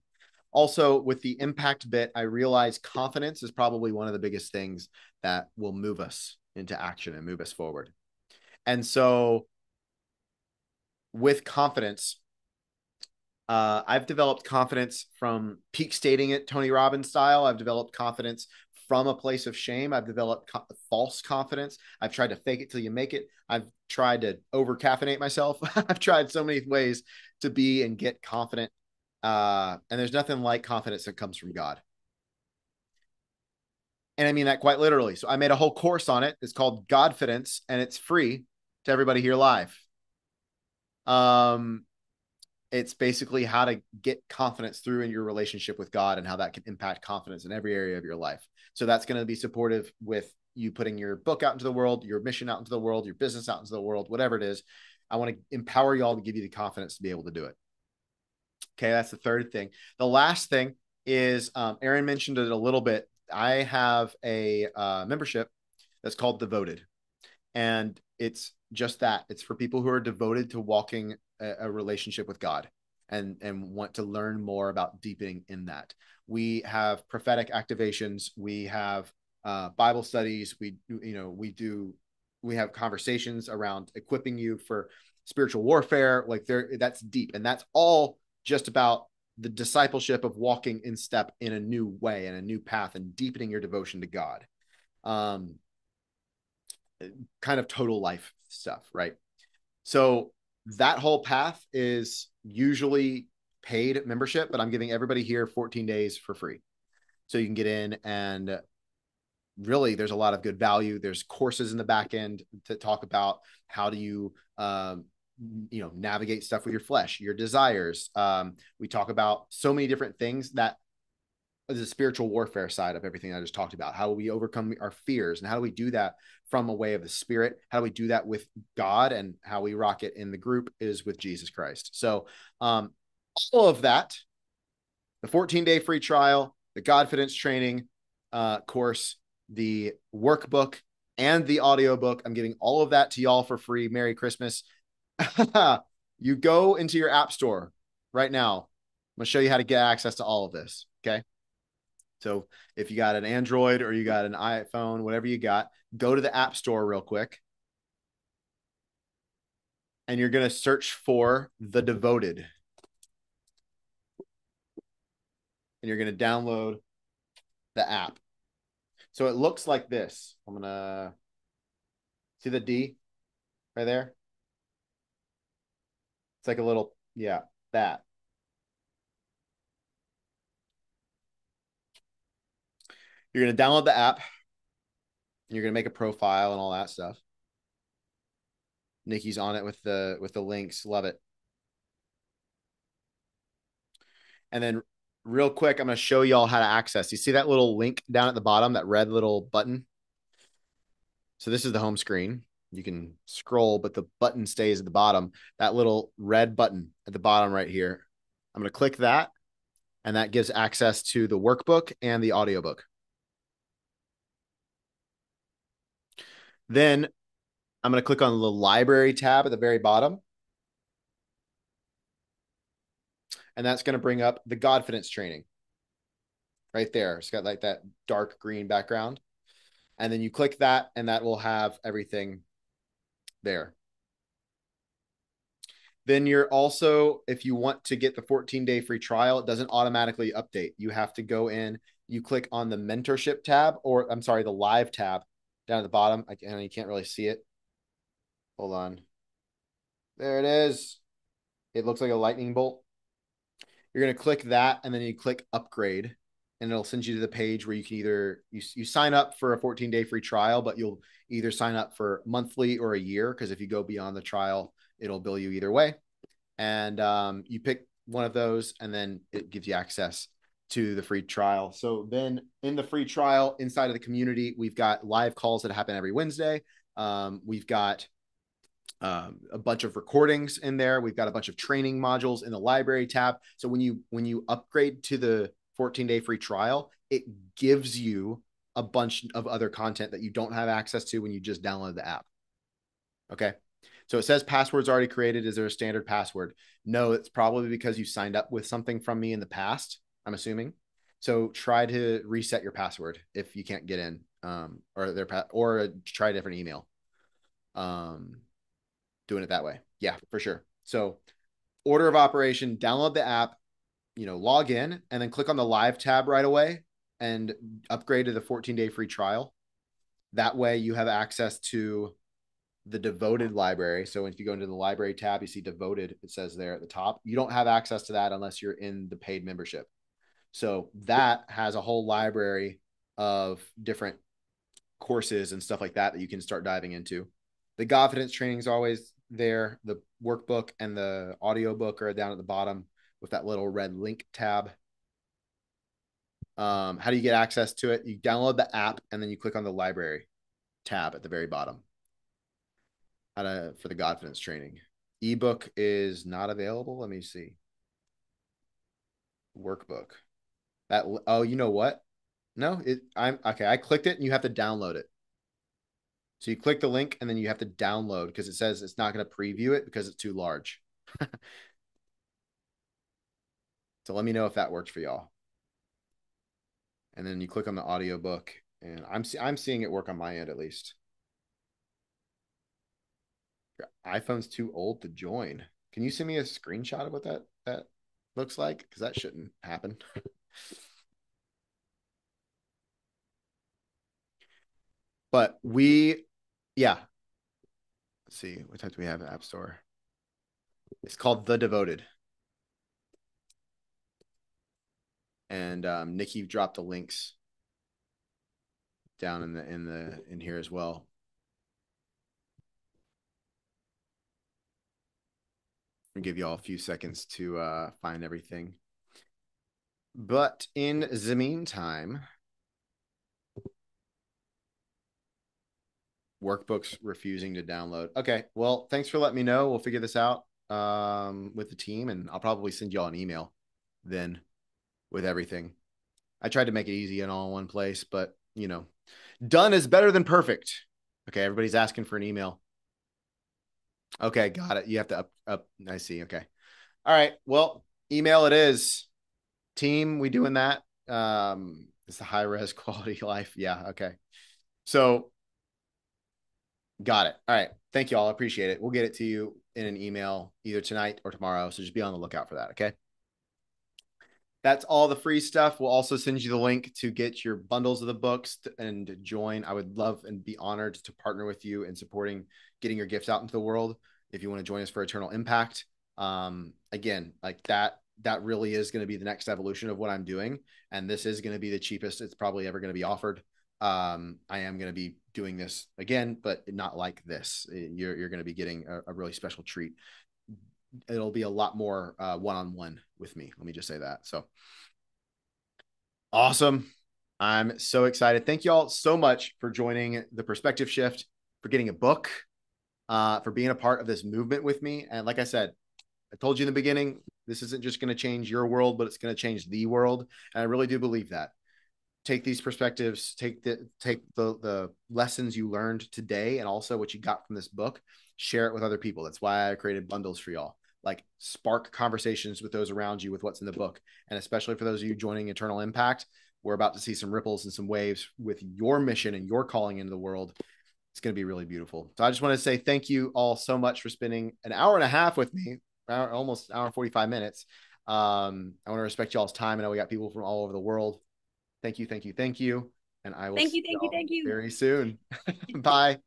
Also, with the impact bit, I realize confidence is probably one of the biggest things that will move us into action and move us forward. And so with confidence, I've developed confidence from peak stating it, Tony Robbins style. I've developed confidence from a place of shame. I've developed false confidence. I've tried to fake it till you make it. I've tried to over caffeinate myself. I've tried so many ways to be and get confident. And there's nothing like confidence that comes from God. And I mean that quite literally. So I made a whole course on it. It's called Godfidence, and it's free to everybody here live. It's basically how to get confidence through in your relationship with God and how that can impact confidence in every area of your life. So that's going to be supportive with you putting your book out into the world, your mission out into the world, your business out into the world, whatever it is. I want to empower you all to give you the confidence to be able to do it. Okay, that's the third thing. The last thing is Aaron mentioned it a little bit. I have a membership that's called Devoted, and it's just that. It's for people who are devoted to walking a relationship with God and want to learn more about deepening in that. We have prophetic activations. We have Bible studies. We have conversations around equipping you for spiritual warfare. Like that's deep, and that's all just about the discipleship of walking in step in a new way and a new path and deepening your devotion to God. Kind of total life stuff, right? So that whole path is usually paid membership, but I'm giving everybody here 14 days for free. So you can get in, and really there's a lot of good value. There's courses in the back end to talk about how do you navigate stuff with your flesh, your desires. We talk about so many different things that the spiritual warfare side of everything I just talked about. How do we overcome our fears, and how do we do that from a way of the spirit? How do we do that with God? And how we rock it in the group is with Jesus Christ. So all of that, the 14-day free trial, the Godfidence training course, the workbook, and the audiobook. I'm giving all of that to y'all for free. Merry Christmas. You go into your app store right now. I'm going to show you how to get access to all of this. Okay. So if you got an Android or you got an iPhone, whatever you got, go to the App Store real quick. And you're going to search for The Devoted. And you're going to download the app. So it looks like this. I'm going to see the D right there. It's like a little, yeah, that. You're going to download the app. You're going to make a profile and all that stuff. Nikki's on it with the links. Love it. And then real quick, I'm going to show y'all how to access. You see that little link down at the bottom, that red little button? So this is the home screen. You can scroll, but the button stays at the bottom. That little red button at the bottom right here. I'm going to click that, and that gives access to the workbook and the audiobook. Then I'm going to click on the library tab at the very bottom. And that's going to bring up the Godfidence training right there. It's got like that dark green background. And then you click that, and that will have everything there. Then you're also, if you want to get the 14-day free trial, it doesn't automatically update. You have to go in, you click on the mentorship tab, or I'm sorry, the live tab down at the bottom. And you can't really see it. Hold on. There it is. It looks like a lightning bolt. You're going to click that, and then you click upgrade, and it'll send you to the page where you can either you sign up for a 14-day free trial, but you'll either sign up for monthly or a year, because if you go beyond the trial, it'll bill you either way. And you pick one of those, and then it gives you access to the free trial. So then in the free trial, inside of the community, we've got live calls that happen every Wednesday. We've got a bunch of recordings in there. We've got a bunch of training modules in the library tab. So when you upgrade to the 14-day free trial, it gives you a bunch of other content that you don't have access to when you just download the app. Okay. So it says password's already created. Is there a standard password? No, it's probably because you signed up with something from me in the past, I'm assuming. So try to reset your password if you can't get in, or try a different email. Doing it that way. Yeah, for sure. So order of operation, download the app, log in, and then click on the live tab right away and upgrade to the 14-day free trial. That way you have access to the Devoted library. So if you go into the library tab, you see Devoted, it says there at the top. You don't have access to that unless you're in the paid membership. So that has a whole library of different courses and stuff like that you can start diving into. The Godfidence training is always there. The workbook and the audiobook are down at the bottom with that little red link tab. How do you get access to it? You download the app, and then you click on the library tab at the very bottom. For the Godfidence training. Ebook is not available. Let me see. Workbook. You know what? No, I'm okay. I clicked it, and you have to download it. So you click the link, and then you have to download, because it says it's not going to preview it because it's too large. So let me know if that works for y'all. And then you click on the audiobook, and I'm seeing it work on my end at least. Your iPhone's too old to join. Can you send me a screenshot of what that looks like? Because that shouldn't happen. But yeah. Let's see. What type do we have in the App Store? It's called The Devoted. And Nikki dropped the links down in here as well. I'll give you all a few seconds to find everything. But in the meantime, workbooks refusing to download. Okay, well, thanks for letting me know. We'll figure this out with the team, and I'll probably send y'all an email then with everything. I tried to make it easy and all in one place, but done is better than perfect. Okay, everybody's asking for an email. Okay, got it. You have to up. I see. Okay. All right. Well, email it is. Team, we doing that. It's the high res quality life. Yeah. Okay. So got it. All right. Thank you all. I appreciate it. We'll get it to you in an email either tonight or tomorrow. So just be on the lookout for that. Okay. That's all the free stuff. We'll also send you the link to get your bundles of the books and join. I would love and be honored to partner with you in supporting getting your gifts out into the world. If you want to join us for Eternal Impact, Again, like that really is going to be the next evolution of what I'm doing. And this is going to be the cheapest it's probably ever going to be offered. I am going to be doing this again, but not like this. You're going to be getting a really special treat. It'll be a lot more one-on-one with me. Let me just say that. So awesome. I'm so excited. Thank you all so much for joining the Perspective Shift, for getting a book, for being a part of this movement with me. And like I said, I told you in the beginning, this isn't just going to change your world, but it's going to change the world. And I really do believe that. Take these perspectives, take the lessons you learned today, and also what you got from this book, share it with other people. That's why I created bundles for y'all. Like, spark conversations with those around you with what's in the book. And especially for those of you joining Eternal Impact, we're about to see some ripples and some waves with your mission and your calling into the world. It's going to be really beautiful. So I just want to say thank you all so much for spending an hour and a half with me, almost an hour and 45 minutes. I want to respect y'all's time. I know we got people from all over the world. Thank you, thank you, thank you. And I will Thank see you, thank you, y'all thank you. very soon. Bye.